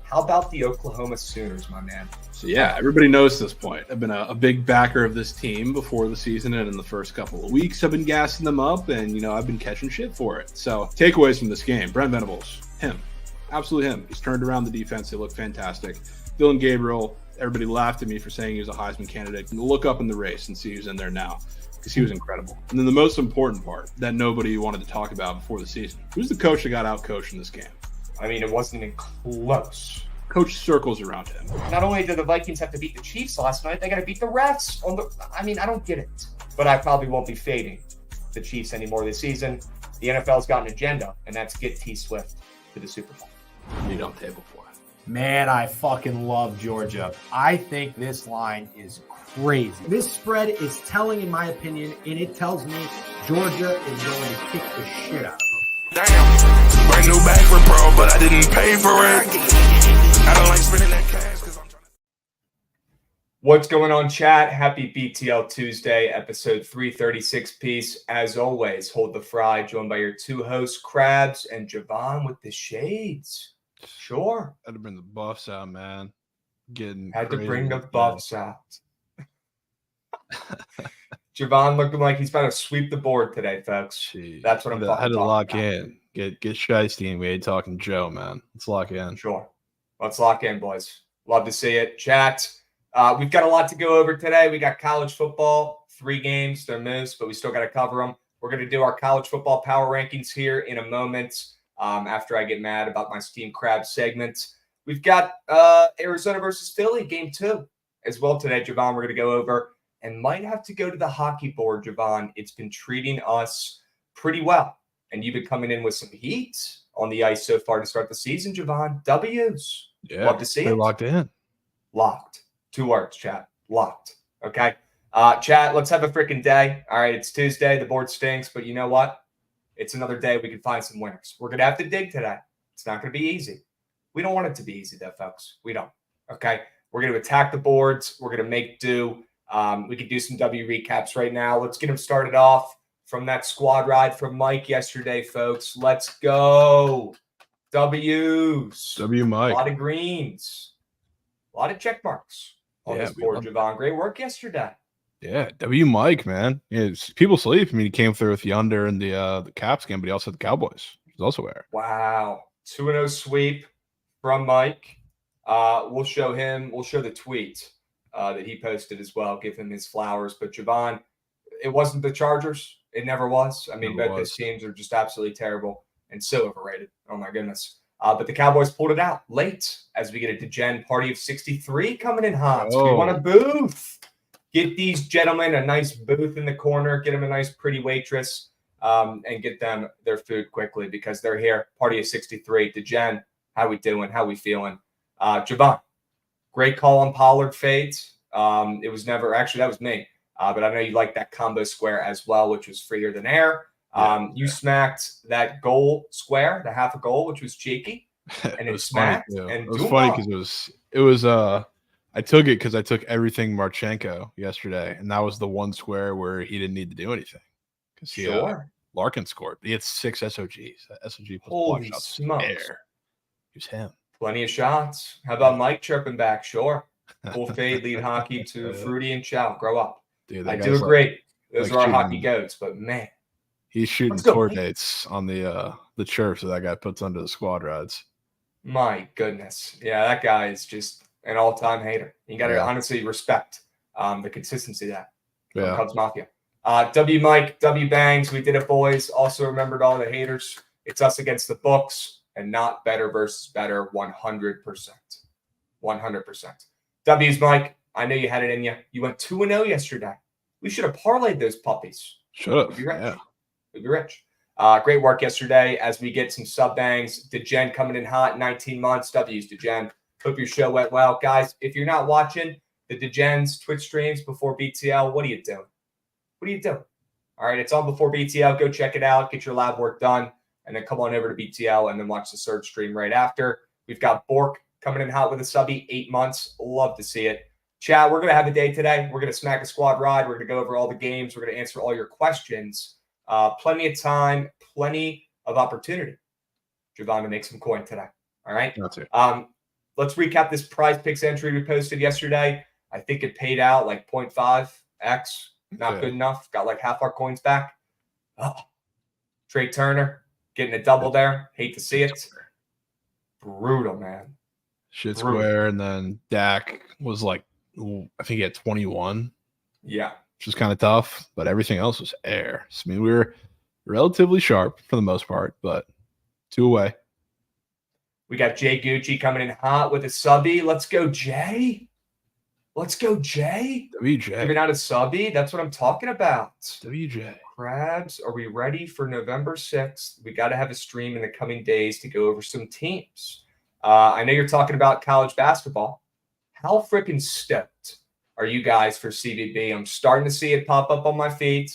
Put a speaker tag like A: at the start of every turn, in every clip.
A: How about the Oklahoma Sooners, my man?
B: So, yeah, everybody knows at this point. I've been a big backer of this team before the season, and in the first couple of weeks, I've been gassing them up, and, I've been catching shit for it. So, takeaways from this game. Brent Venables, him. Absolutely him. He's turned around the defense. They look fantastic. Dylan Gabriel, everybody laughed at me for saying he was a Heisman candidate. Look up in the race and see who's in there now, because he was incredible. And then the most important part that nobody wanted to talk about before the season. Who's the coach that got out-coached in this game?
A: I mean, it wasn't even close.
B: Coach circles around him.
A: Not only did the Vikings have to beat the Chiefs last night, they got to beat the refs. I don't get it. But I probably won't be fading the Chiefs anymore this season. The NFL's got an agenda, and that's get T Swift to the Super Bowl.
B: Meat on table for it.
C: Man, I fucking love Georgia. I think this line is crazy. This spread is telling, in my opinion, and it tells me Georgia is going to kick the shit out of them.
D: Damn, brand new bag for pro, but I didn't pay for it. I don't like spending that cash because I'm trying to.
A: What's going on, chat? Happy BTL Tuesday, episode 336 piece. As always, hold the fry, joined by your two hosts, Krabs and Javon with the shades. Sure.
E: Had to bring the buffs out, man.
A: Had to bring the buffs out. Javon looking like he's about to sweep the board today, folks.
E: Jeez.
A: That's what I'm talking about.
E: I had to lock in. Get shiesty and we ain't talking Joe, man. Let's lock in.
A: Sure. Let's lock in, boys. Love to see it. Chat. We've got a lot to go over today. We got college football, 3 games. They're moves, but we still got to cover them. We're going to do our college football power rankings here in a moment after I get mad about my Steam Crab segment. We've got Arizona versus Philly, game 2 as well today, Javon. We're going to go over and might have to go to the hockey board, Javon. It's been treating us pretty well. And you've been coming in with some heat on the ice so far to start the season, Javon. W's.
E: Yeah.
A: Love to see it.
E: Locked in.
A: Locked. 2 words, chat. Locked. Okay. Chat, let's have a freaking day. All right, it's Tuesday. The board stinks, but you know what? It's another day we can find some winners. We're going to have to dig today. It's not going to be easy. We don't want it to be easy, though, folks. We don't. Okay. We're going to attack the boards. We're going to make do. We could do some W recaps right now. Let's get them started off from that squad ride from Mike yesterday, folks. Let's go. W's.
E: W Mike.
A: A lot of greens. A lot of check marks on this board, Javon. Great work yesterday.
E: Yeah, W Mike, man. Yeah, people sleep. I mean, he came through with the under in the Caps game, but he also had the Cowboys. He's also there.
A: Wow. 2-0 sweep from Mike. We'll show the tweet that he posted as well. Give him his flowers. But Javon, it wasn't the Chargers. It never was. I mean,
E: Never
A: both those
E: was.
A: teams are just absolutely terrible and so overrated. Oh, my goodness. But the Cowboys pulled it out late as we get a DeGen party of 63 coming in hot. So we want a booth. Get these gentlemen a nice booth in the corner. Get them a nice, pretty waitress, and get them their food quickly because they're here. Party of 63. DeGen, how we doing? How we feeling? Javon, great call on Pollard fades. It was never – actually, that was me. But I know you like that combo square as well, which was freer than air. You smacked that goal square, the half a goal, which was cheeky, and it
E: was
A: smacked.
E: funny too.
A: And
E: it was funny because it was I took it because I took everything Marchenko yesterday, and that was the one square where he didn't need to do anything because he Larkin scored. He had 6 SOGs. SOG plus block
A: Holy
E: shots.
A: smokes!
E: Air. It was him.
A: Plenty of shots. How about Mike chirping back? Sure. Full fade, lead hockey to Fruity and Chow. Grow up.
E: Dude,
A: I do agree. Those are our hockey goats, but man.
E: He's shooting tour dates on the chirps that that guy puts under the squad rides.
A: My goodness. Yeah, that guy is just an all-time hater. You got to honestly respect the consistency of that from Cubs Mafia. W Mike, W Bangs, we did it, boys. Also remembered all the haters. It's us against the books and not better versus better 100%. 100%. W's Mike, I know you had it in you. You went 2-0 yesterday. We should have parlayed those puppies.
E: Should have.
A: We'd be rich.
E: Yeah.
A: We'd be rich. Great work yesterday as we get some sub bangs. DeGen coming in hot, 19 months. W's DeGen. Hope your show went well. Guys, if you're not watching the DeGen's Twitch streams before BTL, what are you doing? What are you doing? All right, it's on before BTL. Go check it out. Get your lab work done. And then come on over to BTL and then watch the Surge stream right after. We've got Bork coming in hot with a subby, 8 months. Love to see it. Chad, we're going to have a day today. We're going to smack a squad ride. We're going to go over all the games. We're going to answer all your questions. Plenty of time, plenty of opportunity. Javon to make some coin today. All right.
E: That's it.
A: Let's recap this prize picks entry we posted yesterday. I think it paid out like 0.5x. Not good enough. Got like half our coins back. Oh, Trey Turner getting a double there. Hate to see it. Brutal, man.
E: Shit square. And then Dak was like, I think he had 21.
A: Yeah.
E: Which was kind of tough, but everything else was air. So, I mean, we were relatively sharp for the most part, but 2 away.
A: We got Jay Gucci coming in hot with a subby. Let's go, Jay. Let's go, Jay.
E: WJ.
A: Giving out a subby. That's what I'm talking about.
E: WJ.
A: Crabs, are we ready for November 6th? We got to have a stream in the coming days to go over some teams. I know you're talking about college basketball. How freaking stoked are you guys for CBB? I'm starting to see it pop up on my feed.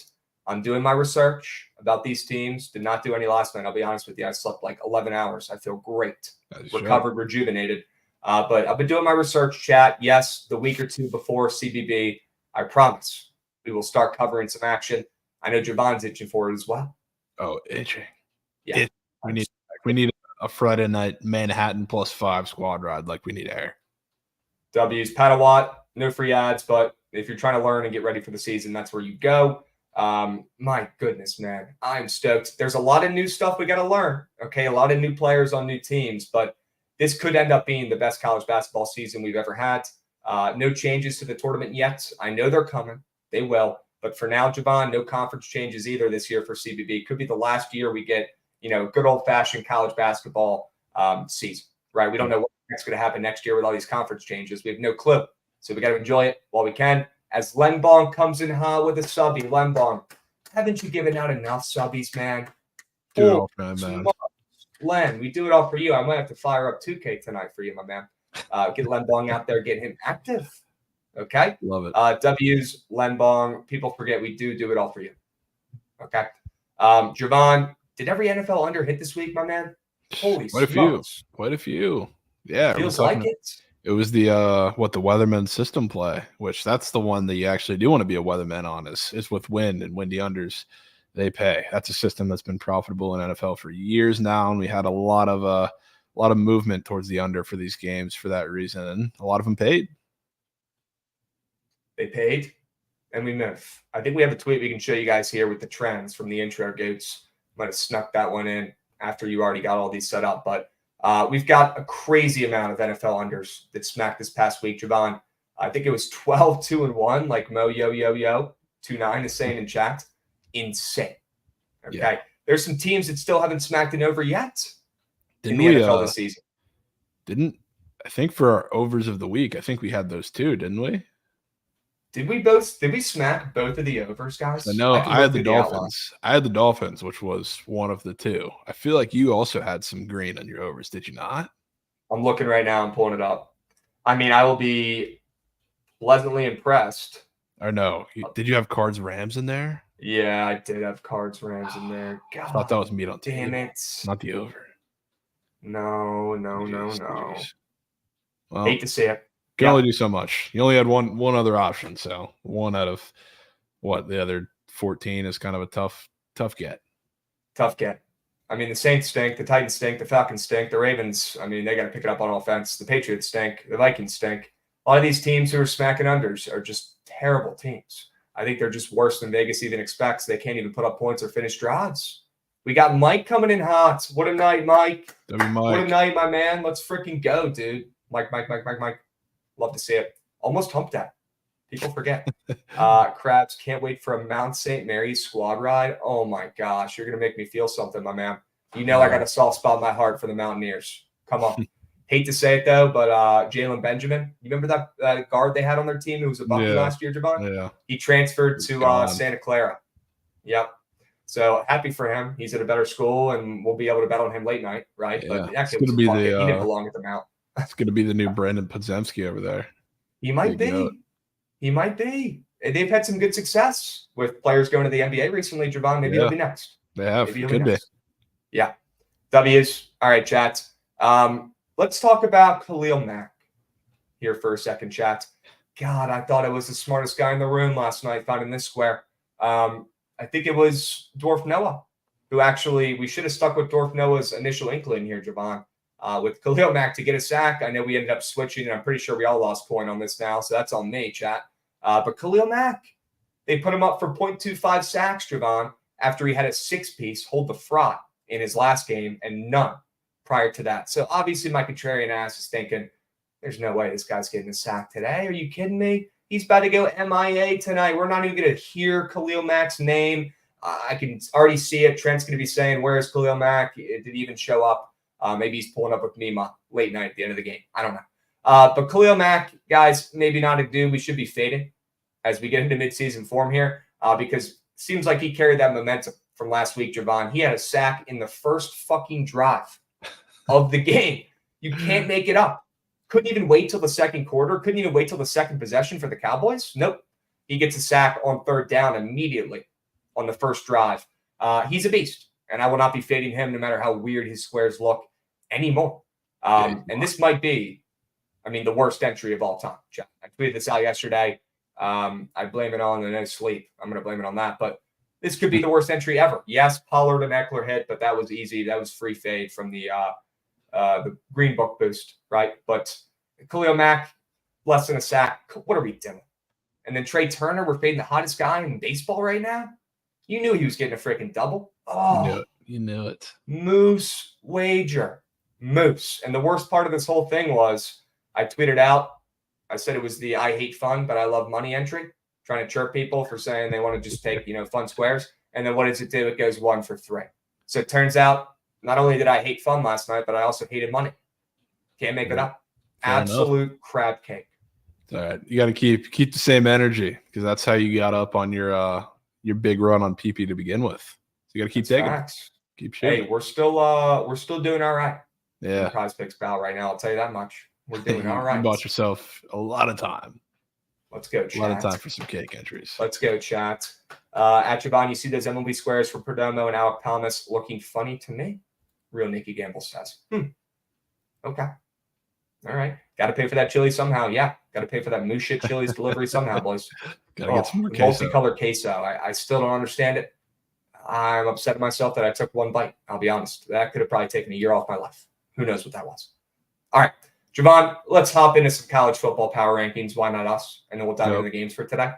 A: I'm doing my research about these teams. Did not do any last night. I'll be honest with you. I slept like 11 hours. I feel great. Recovered, rejuvenated. But I've been doing my research, chat. Yes, the week or two before CBB, I promise we will start covering some action. I know Javon's itching for it as well.
E: Oh, itching.
A: Yeah.
E: We need a Friday night Manhattan +5 squad ride like we need air.
A: W's Padawatt, no free ads, but if you're trying to learn and get ready for the season, that's where you go. My goodness, man, I'm stoked. There's a lot of new stuff we got to learn. Okay, a lot of new players on new teams, but this could end up being the best college basketball season we've ever had. No changes to the tournament yet. I know they're coming. They will. But for now, Javon, no conference changes either this year for CBB. Could be the last year we get, good old-fashioned college basketball season, right? We don't know what's going to happen next year with all these conference changes. We have no clue. So we got to enjoy it while we can. As Lenbong comes in hot with a subby. Lenbong, haven't you given out enough subbies, man?
E: Do it all for man.
A: Len, we do it all for you. I might have to fire up 2K tonight for you, my man. Get Lenbong out there, get him active. Okay?
E: Love it.
A: W's, Lenbong. People forget we do it all for you. Okay? Javon, did every NFL under hit this week, my man? Holy smokes.
E: Quite a few. Yeah.
A: Feels like it.
E: It was the the Weatherman system play, which that's the one that you actually do want to be a weatherman on is with wind and windy unders. They pay. That's a system that's been profitable in NFL for years now, and we had a lot of movement towards the under for these games for that reason, and a lot of them paid.
A: They paid, and we move. I think we have a tweet we can show you guys here with the trends from the intro goats. Might have snuck that one in after you already got all these set up, but we've got a crazy amount of NFL unders that smacked this past week. Javon, I think it was 12-2-1, like Mo Yo 29 is saying in chat. insane. Okay.
E: Yeah.
A: There's some teams that still haven't smacked an over yet
E: Didn't
A: in the
E: we,
A: NFL this season.
E: I think for our overs of the week, I think we had those too, didn't we?
A: Did we smack both of the overs, guys?
E: I know
A: can
E: I
A: look
E: had the
A: through outline.
E: Dolphins. I had the Dolphins, which was one of the two. I feel like you also had some green on your overs, did you not?
A: I'm looking right now. I'm pulling it up. I mean, I will be pleasantly impressed.
E: Or no? Did you have Cards Rams in there?
A: Yeah, I did have Cards Rams in there. God,
E: I thought that was meat on
A: damn
E: table,
A: it.
E: not the over.
A: No.
E: Jeez. Well,
A: Hate to see it.
E: can only do so much. You only had one other option, so one out of the other 14 is kind of a tough get.
A: Tough get. I mean, the Saints stink. The Titans stink. The Falcons stink. The Ravens, I mean, they got to pick it up on offense. The Patriots stink. The Vikings stink. A lot of these teams who are smacking unders are just terrible teams. I think they're just worse than Vegas even expects. They can't even put up points or finish drives. We got Mike coming in hot. What a night, Mike.
E: Mike.
A: What a night, my man. Let's freaking go, dude. Mike. Love to see it. Almost humped that. People forget. Krabs, can't wait for a Mount St. Mary's squad ride. Oh, my gosh. You're going to make me feel something, my man. You know I got a soft spot in my heart for the Mountaineers. Come on. Hate to say it, though, but Jalen Benjamin, you remember that guard they had on their team who was a Bucky last year, Javon?
E: Yeah.
A: He transferred to Santa Clara. Yep. So happy for him. He's at a better school, and we'll be able to bet on him late night, right?
E: Yeah.
A: But that
E: It's
A: kid
E: gonna
A: was
E: be
A: a bucket.
E: the,
A: He didn't belong at the Mount.
E: It's going to be the new Brandon Podzemski over there.
A: He might
E: Big
A: be.
E: goat.
A: He might be. They've had some good success with players going to the NBA recently, Javon. Maybe he'll be next.
E: They have.
A: Maybe he'll
E: Could be.
A: next. Yeah. W's. All right, chat. Let's talk about Khalil Mack here for a second, chat. God, I thought I was the smartest guy in the room last night finding this square. I think it was Dwarf Noah who actually, we should have stuck with Dwarf Noah's initial inkling here, Javon. With Khalil Mack to get a sack. I know we ended up switching, and I'm pretty sure we all lost point on this now, so that's on me, chat. But Khalil Mack, they put him up for 0.25 sacks, Javon, after he had a six-piece hold the fry in his last game and none prior to that. So obviously my contrarian ass is thinking, there's no way this guy's getting a sack today. Are you kidding me? He's about to go MIA tonight. We're not even going to hear Khalil Mack's name. I can already see it. Trent's going to be saying, where's Khalil Mack? Did he even show up? Maybe he's pulling up with Nima late night at the end of the game. I don't know. But Khalil Mack, guys, maybe not a dude we should be fading as we get into midseason form here because it seems like he carried that momentum from last week, Javon. He had a sack in the first fucking drive of the game. You can't make it up. Couldn't even wait till the second quarter. Couldn't even wait till the second possession for the Cowboys. Nope. He gets a sack on third down immediately on the first drive. He's a beast, and I will not be fading him no matter how weird his squares look anymore. And this might be, the worst entry of all time. I tweeted this out yesterday. I blame it on the no sleep. I'm going to blame it on that. But this could be the worst entry ever. Yes, Pollard and Eckler hit, but that was easy. That was free fade from the Green Book boost, right? But Khalil Mack, less than a sack. What are we doing? And then Trey Turner, we're fading the hottest guy in baseball right now. You knew he was getting a freaking double. Oh,
E: you knew it.
A: Moose wager. Moose. And the worst part of this whole thing was I tweeted out, I said it was the I hate fun, but I love money entry, trying to chirp people for saying they want to just take, fun squares. And then what does it do? It goes 1 for 3. So it turns out not only did I hate fun last night, but I also hated money. Can't make it up.
E: Fair
A: Absolute crab cake.
E: All right. You got to keep the same energy because that's how you got up on your big run on PP to begin with. So you got to keep taking it. Keep shooting.
A: Hey, we're still doing all right.
E: Yeah.
A: Prize Picks pal right now. I'll tell you that much. We're doing all right.
E: You bought yourself a lot of time.
A: Let's go, chat.
E: A lot of time for some cake entries.
A: Let's go, chat. At Javon, you see those MLB squares for Perdomo and Alec Thomas looking funny to me? Real Nicky Gamble says. Okay. All right. Got to pay for that chili somehow. Yeah. Got to pay for that moose shit chili's delivery somehow, boys.
E: Got to get some more queso.
A: Multicolored queso. I still don't understand it. I'm upset at myself that I took one bite. I'll be honest. That could have probably taken a year off my life. Who knows what that was? All right. Javon, let's hop into some college football power rankings. Why not us? And then we'll dive into the games for today.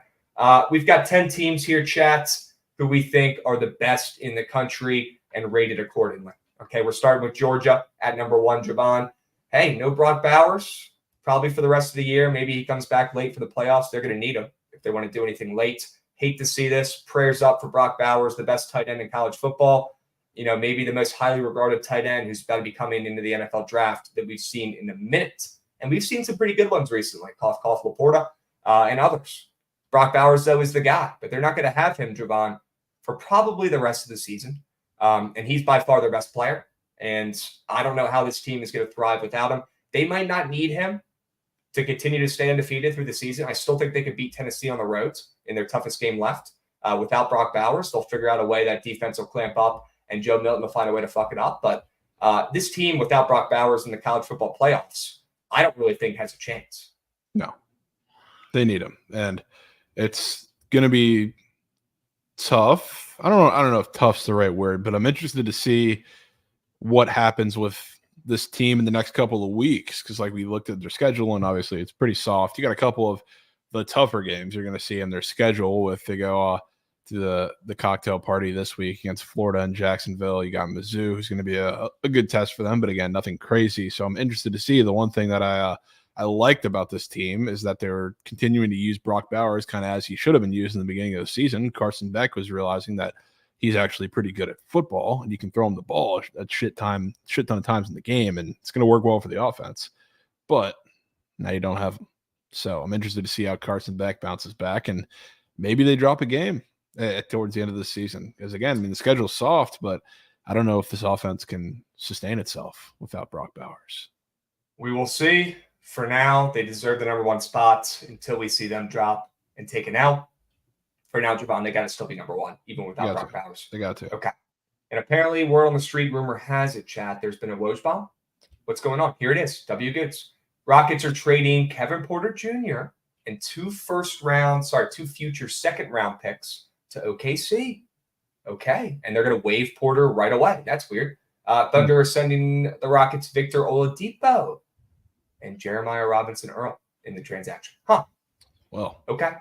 A: We've got 10 teams here, chats, who we think are the best in the country and rated accordingly. Okay, we're starting with Georgia at number 1, Javon. Hey, no Brock Bowers, probably for the rest of the year. Maybe he comes back late for the playoffs. They're going to need him if they want to do anything late. Hate to see this. Prayers up for Brock Bowers, the best tight end in college football. Maybe the most highly regarded tight end who's about to be coming into the NFL draft that we've seen in a minute. And we've seen some pretty good ones recently, Cough, Laporta, and others. Brock Bowers, though, is the guy, but they're not going to have him, Javon, for probably the rest of the season. And he's by far their best player. And I don't know how this team is going to thrive without him. They might not need him to continue to stay undefeated through the season. I still think they could beat Tennessee on the road in their toughest game left. Without Brock Bowers, they'll figure out a way that defense will clamp up and Joe Milton will find a way to fuck it up. But this team without Brock Bowers in the college football playoffs, I don't really think has a chance.
E: No, they need him. And it's going to be tough. I don't know if tough's the right word, but I'm interested to see what happens with this team in the next couple of weeks. Because we looked at their schedule and obviously it's pretty soft. You got a couple of the tougher games you're going to see in their schedule with they go to the cocktail party this week against Florida and Jacksonville. You got Mizzou, who's going to be a good test for them, but again, nothing crazy. So I'm interested to see. The one thing that I liked about this team is that they're continuing to use Brock Bowers kind of as he should have been used in the beginning of the season. Carson Beck was realizing that he's actually pretty good at football and you can throw him the ball a shit ton of times in the game and it's going to work well for the offense. But now you don't have him. So I'm interested to see how Carson Beck bounces back and maybe they drop a game towards the end of the season. Because again, the schedule's soft, but I don't know if this offense can sustain itself without Brock Bowers.
A: We will see. For now, they deserve the number one spot until we see them drop and take an L. For now, Javon, they got to still be number one, even without Brock Bowers.
E: They got to.
A: Okay. And apparently, word on the street, rumor has it, chat, there's been a Woj bomb. What's going on? Here it is. W. Goods. Rockets are trading Kevin Porter Jr. and two future second-round picks to OKC. Okay. And they're going to waive Porter right away. That's weird. Thunder are sending the Rockets Victor Oladipo and Jeremiah Robinson Earl in the transaction. Huh.
E: Well.
A: Okay.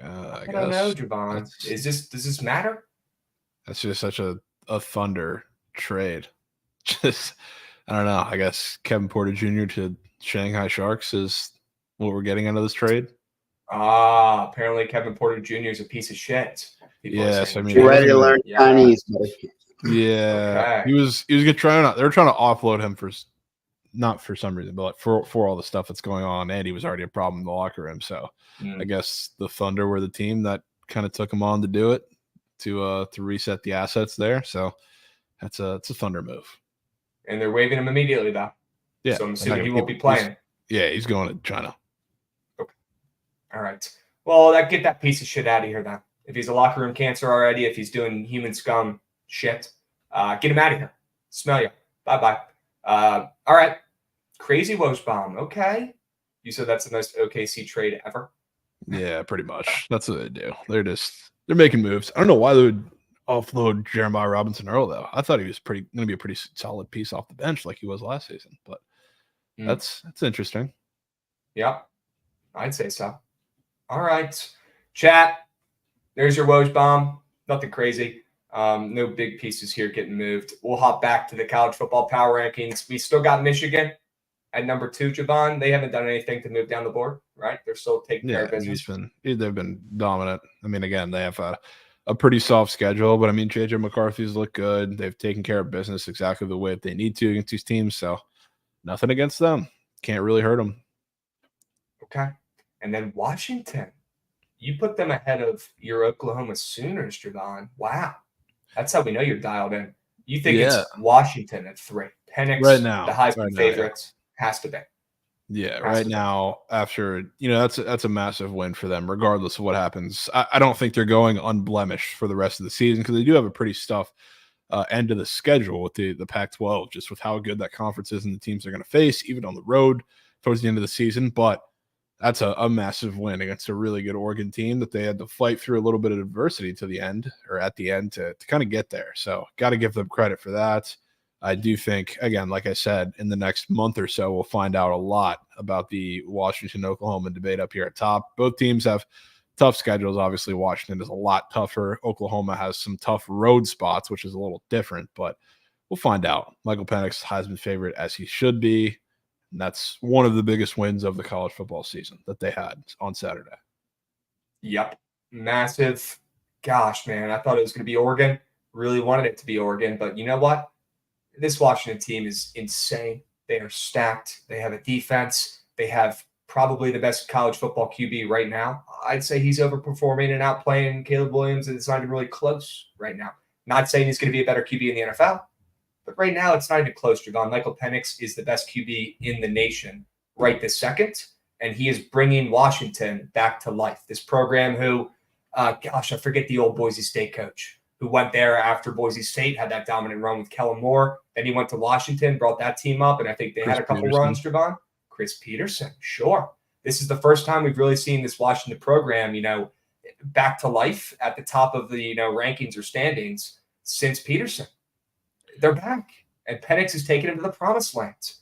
E: I
A: don't know, Javon. Does this matter?
E: That's just such a Thunder trade. Just, I don't know. I guess Kevin Porter Jr. to Shanghai Sharks is what we're getting out of this trade.
A: Apparently Kevin Porter Jr. is a piece of shit.
E: Yes, I mean,
F: you're ready to learn Chinese.
E: Yeah,
A: okay.
E: he was gonna try. They were trying to offload him not for some reason, but for all the stuff that's going on, and he was already a problem in the locker room. So I guess the Thunder were the team that kind of took him on to do it to reset the assets there. So it's a Thunder move.
A: And they're waiving him immediately, though.
E: Yeah,
A: so I'm assuming he won't be playing.
E: He's going to China.
A: Okay. All right. Well, get that piece of shit out of here, then. If he's a locker room cancer already, if he's doing human scum shit, get him out of here. Smell you. Bye-bye. All right. Crazy Woj bomb. Okay. You said that's the most OKC trade ever?
E: Yeah, pretty much. That's what they do. They're making moves. I don't know why they would offload Jeremiah Robinson Earl, though. I thought he was going to be a pretty solid piece off the bench like he was last season. But that's interesting.
A: Yep. I'd say so. All right. Chat. There's your Woj bomb. Nothing crazy. No big pieces here getting moved. We'll hop back to the college football power rankings. We still got Michigan at number 2, Javon. They haven't done anything to move down the board, right? They're still taking care of business.
E: They've been dominant. I mean, again, they have a pretty soft schedule, but I mean, JJ McCarthy's look good. They've taken care of business exactly the way that they need to against these teams. So nothing against them. Can't really hurt them.
A: Okay. And then Washington. You put them ahead of your Oklahoma Sooners, Javon. Wow. That's how we know you're dialed in. You think it's Washington at 3. Penix,
E: right now,
A: the Heisman favorites, has to be.
E: Yeah, right now, after, that's a massive win for them, regardless of what happens. I don't think they're going unblemished for the rest of the season because they do have a pretty tough end of the schedule with the Pac-12, just with how good that conference is and the teams they're going to face, even on the road towards the end of the season. But that's a massive win against a really good Oregon team that they had to fight through a little bit of adversity to the end or at the end to kind of get there. So got to give them credit for that. I do think, again, like I said, in the next month or so, we'll find out a lot about the Washington-Oklahoma debate up here at top. Both teams have tough schedules. Obviously, Washington is a lot tougher. Oklahoma has some tough road spots, which is a little different, but we'll find out. Michael Penix, Heisman favorite, as he should be. And that's one of the biggest wins of the college football season that they had on Saturday.
A: Yep. massive. Gosh, man, I thought it was going to be Oregon. Really wanted it to be Oregon, but you know what? This Washington team is insane. They are stacked. They have a defense. They have probably the best college football QB right now. I'd say he's overperforming and outplaying Caleb Williams, and it's not even really close right now. Not saying he's going to be a better QB in the NFL, but right now it's not even close, Javon. Michael Penix is the best QB in the nation right this second, and he is bringing Washington back to life. This program who, I forget the old Boise State coach who went there after Boise State, had that dominant run with Kellen Moore. Then he went to Washington, brought that team up, and I think they had a couple runs, Javon. Chris Peterson, sure. This is the first time we've really seen this Washington program, back to life at the top of the, rankings or standings since Peterson. They're back, and Penix is taking them to the promised land.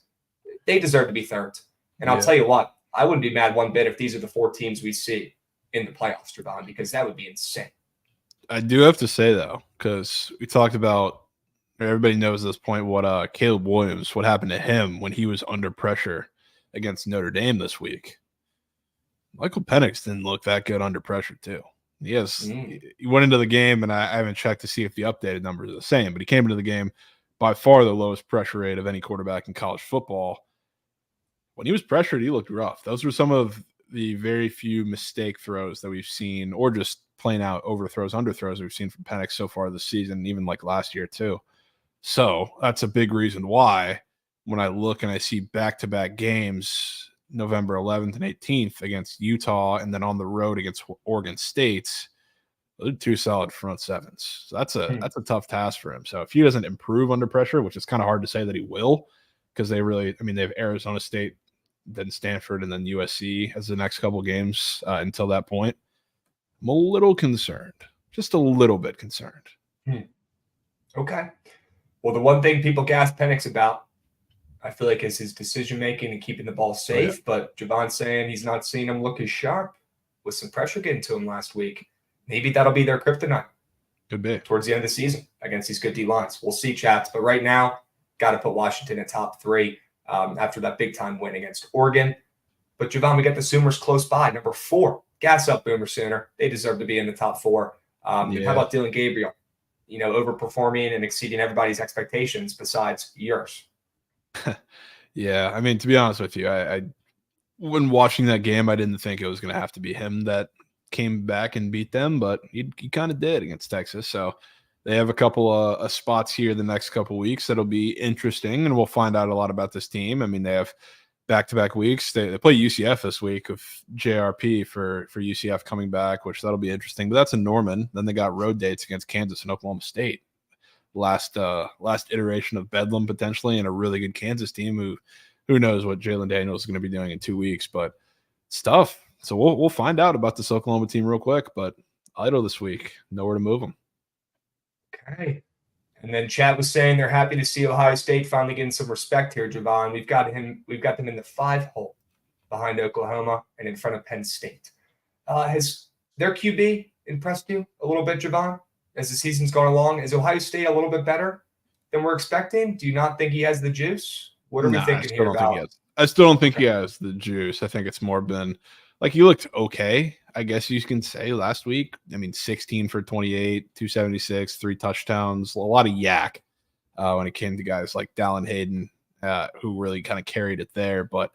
A: They deserve to be third. And I'll tell you what, I wouldn't be mad one bit if these are the 4 teams we see in the playoffs, Javon, because that would be insane.
E: I do have to say, though, because we talked about, everybody knows at this point what Caleb Williams, what happened to him when he was under pressure against Notre Dame this week. Michael Penix didn't look that good under pressure, too. He went into the game, and I haven't checked to see if the updated numbers are the same, but he came into the game by far the lowest pressure rate of any quarterback in college football. When he was pressured, he looked rough. Those were some of the very few mistake throws that we've seen, or just plain out overthrows, underthrows that we've seen from Penix so far this season, even like last year, too. So that's a big reason why when I look and I see back-to-back games, November 11th and 18th against Utah and then on the road against Oregon State, those are 2 solid front sevens. So that's a tough task for him. So if he doesn't improve under pressure, which is kind of hard to say that he will, because they have Arizona State, then Stanford, and then USC as the next couple games until that point. I'm a little concerned, just a little bit concerned.
A: Okay. Well, the one thing people gas Penix about, I feel like, is his decision-making and keeping the ball safe. Yeah. But Javon's saying he's not seeing him look as sharp with some pressure getting to him last week. Maybe that'll be their kryptonite.
E: Could be.
A: Towards the end of the season against these good D-lines. We'll see, chats. But right now, got to put Washington in top 3 after that big-time win against Oregon. But, Javon, we got the Sooners close by. Number 4. Gas up, Boomer Sooner. They deserve to be in the top 4. How about Dylan Gabriel? Overperforming and exceeding everybody's expectations besides yours.
E: Yeah, I mean, to be honest with you, I when watching that game, I didn't think it was going to have to be him that came back and beat them, but he kind of did against Texas. So they have a couple of spots here the next couple of weeks that'll be interesting, and we'll find out a lot about this team. I mean, they have back-to-back weeks. They play UCF this week with JRP for UCF coming back, which that'll be interesting. But that's in Norman. Then they got road dates against Kansas and Oklahoma State. Last iteration of Bedlam potentially, and a really good Kansas team who knows what Jalen Daniels is going to be doing in 2 weeks, but it's tough. So we'll find out about this Oklahoma team real quick, but idle this week, nowhere to move them.
A: Okay. And then Chad was saying they're happy to see Ohio State finally getting some respect here, Javon. We've got them in the 5 hole behind Oklahoma and in front of Penn State. Has their QB impressed you a little bit, Javon, as the season's gone along? Is Ohio State a little bit better than we're expecting? Do you not think he has the juice? What are we thinking here about?
E: I still don't think he has the juice. I think it's more been like he looked okay, I guess you can say, last week. I mean, 16 for 28, 276, 3 touchdowns, a lot of yak when it came to guys like Dallin Hayden, who really kind of carried it there. But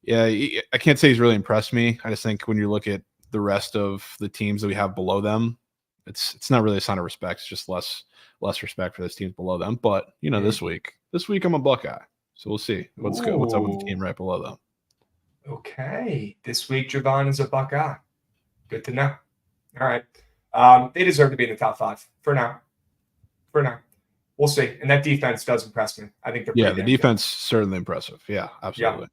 E: yeah, I can't say he's really impressed me. I just think when you look at the rest of the teams that we have below them, it's not really a sign of respect. It's just less respect for those teams below them. But this week I'm a Buckeye, so we'll see what's up with the team right below them.
A: Okay, this week Javon is a Buckeye. Good to know. All right, they deserve to be in the top 5 for now. We'll see. And that defense does impress me. I think they're
E: the defense certainly impressive. Yeah, absolutely.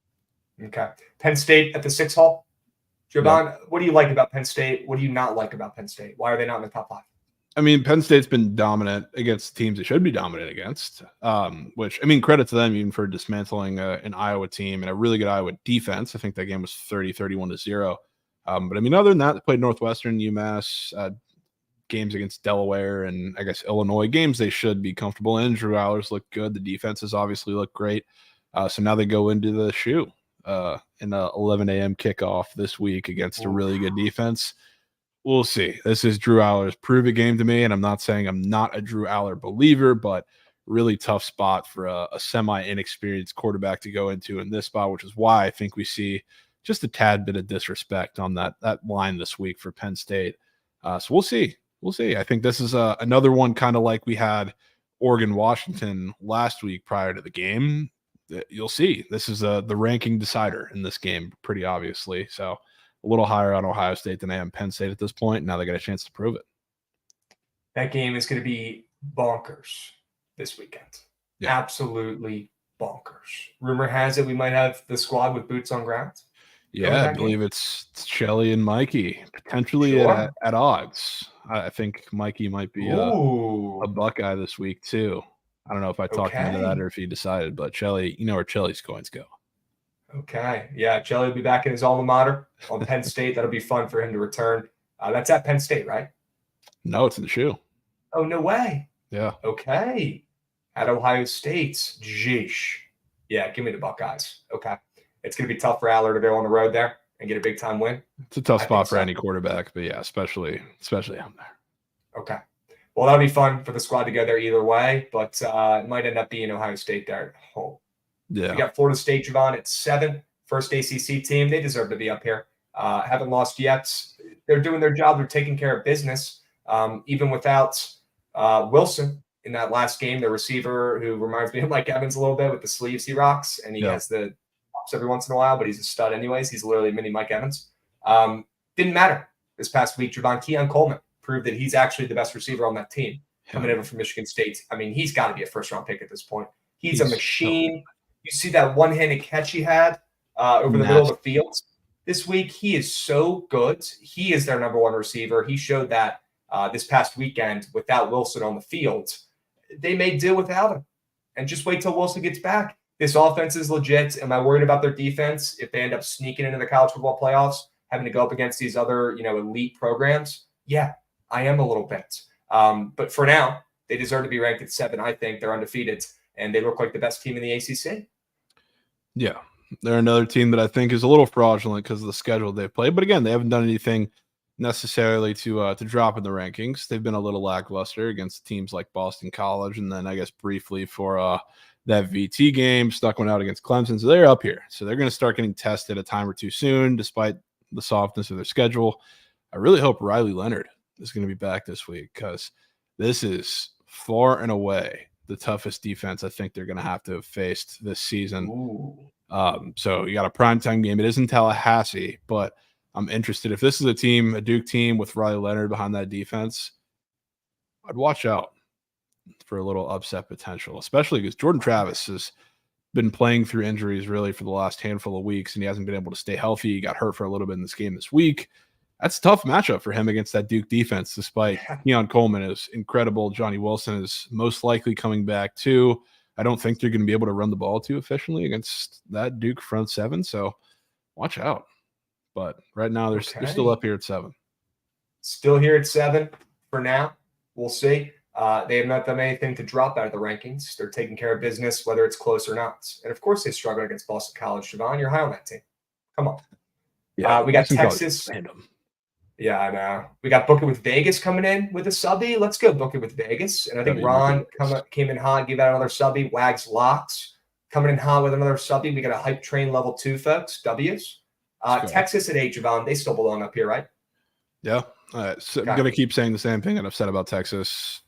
A: Yeah. Okay, Penn State at the 6 hole. Javon, What do you like about Penn State? What do you not like about Penn State? Why are they not in the top 5?
E: I mean, Penn State's been dominant against teams they should be dominant against, which, I mean, credit to them even for dismantling an Iowa team and a really good Iowa defense. I think that game was 30-31-0. But, I mean, other than that, they played Northwestern, UMass, games against Delaware and, I guess, Illinois, games they should be comfortable in. Drew Allers looked good. The defenses obviously look great. So now they go into the shoe in a 11 a.m. kickoff this week against a really good defense. We'll see. This is Drew Aller's prove-it game to me, and I'm not saying I'm not a Drew Aller believer, but really tough spot for a semi-inexperienced quarterback to go into in this spot, which is why I think we see just a tad bit of disrespect on that line this week for Penn State. So we'll see. We'll see. I think this is another one kind of like we had Oregon-Washington last week prior to the game. You'll see. This is the ranking decider in this game, pretty obviously. So a little higher on Ohio State than I am Penn State at this point. Now they got a chance to prove it.
A: That game is going to be bonkers this weekend.
E: Yeah.
A: Absolutely bonkers. Rumor has it we might have the squad with boots on ground.
E: Yeah, I believe it's Shelly and Mikey, potentially at odds. I think Mikey might be a Buckeye this week too. I don't know if I talked him into that or if he decided, but Shelly, you know where Shelly's coins go.
A: Okay. Yeah, Shelly will be back in his alma mater on Penn State. That'll be fun for him to return. That's at Penn State, right?
E: No, it's in the shoe.
A: Oh, no way.
E: Yeah.
A: Okay. At Ohio State. Jeesh. Yeah, give me the Buckeyes. Okay. It's going to be tough for Aller to go on the road there and get a big-time win.
E: It's a tough spot for any quarterback, but yeah, especially out there.
A: Okay. Well, that'll be fun for the squad to go there either way, but it might end up being Ohio State there at home.
E: Yeah.
A: We got Florida State, Javon, at 7. First ACC team. They deserve to be up here. Haven't lost yet. They're doing their job. They're taking care of business. Even without Wilson in that last game, the receiver who reminds me of Mike Evans a little bit with the sleeves he rocks, and he has the pops every once in a while, but he's a stud anyways. He's literally a mini Mike Evans. Didn't matter this past week. Javon Keon Coleman proved that he's actually the best receiver on that team coming over from Michigan State. I mean, he's got to be a first-round pick at this point. He's a machine. You see that one-handed catch he had over the middle of the field this week. He is so good. He is their number one receiver. He showed that this past weekend without Wilson on the field. They may deal without him. And just wait till Wilson gets back. This offense is legit. Am I worried about their defense if they end up sneaking into the college football playoffs, having to go up against these other, elite programs? Yeah, I am a little bit. But for now, they deserve to be ranked at 7. I think they're undefeated, and they look like the best team in the ACC.
E: Yeah, they're another team that I think is a little fraudulent because of the schedule they've played. But again, they haven't done anything necessarily to drop in the rankings. They've been a little lackluster against teams like Boston College, and then I guess briefly for that VT game, stuck one out against Clemson. So they're up here. So they're going to start getting tested a time or two soon, despite the softness of their schedule. I really hope Riley Leonard is going to be back this week because this is far and away the toughest defense I think they're going to have faced this season. So you got a primetime game. It is in Tallahassee, but I'm interested. If this is a Duke team with Riley Leonard behind that defense, I'd watch out for a little upset potential, especially because Jordan Travis has been playing through injuries really for the last handful of weeks, and he hasn't been able to stay healthy. He got hurt for a little bit in this game this week. That's a tough matchup for him against that Duke defense, despite Keon Coleman is incredible. Johnny Wilson is most likely coming back too. I don't think they're going to be able to run the ball too efficiently against that Duke front 7, so watch out. But right now, they're still up here at 7.
A: Still here at 7 for now. We'll see. They have not done anything to drop out of the rankings. They're taking care of business, whether it's close or not. And, of course, they struggled against Boston College. Javon, you're high on that team. Come on.
E: Yeah,
A: we got Texas. Yeah, I know. We got Book It with Vegas coming in with a subby. Let's go Book It with Vegas. And I think Ron came in hot, gave out another subby. Wags Locks coming in hot with another subby. We got a Hype Train level 2, folks. W's. Texas at 8, Javon. They still belong up here, right?
E: Yeah. So I'm going to keep saying the same thing that I've said about Texas.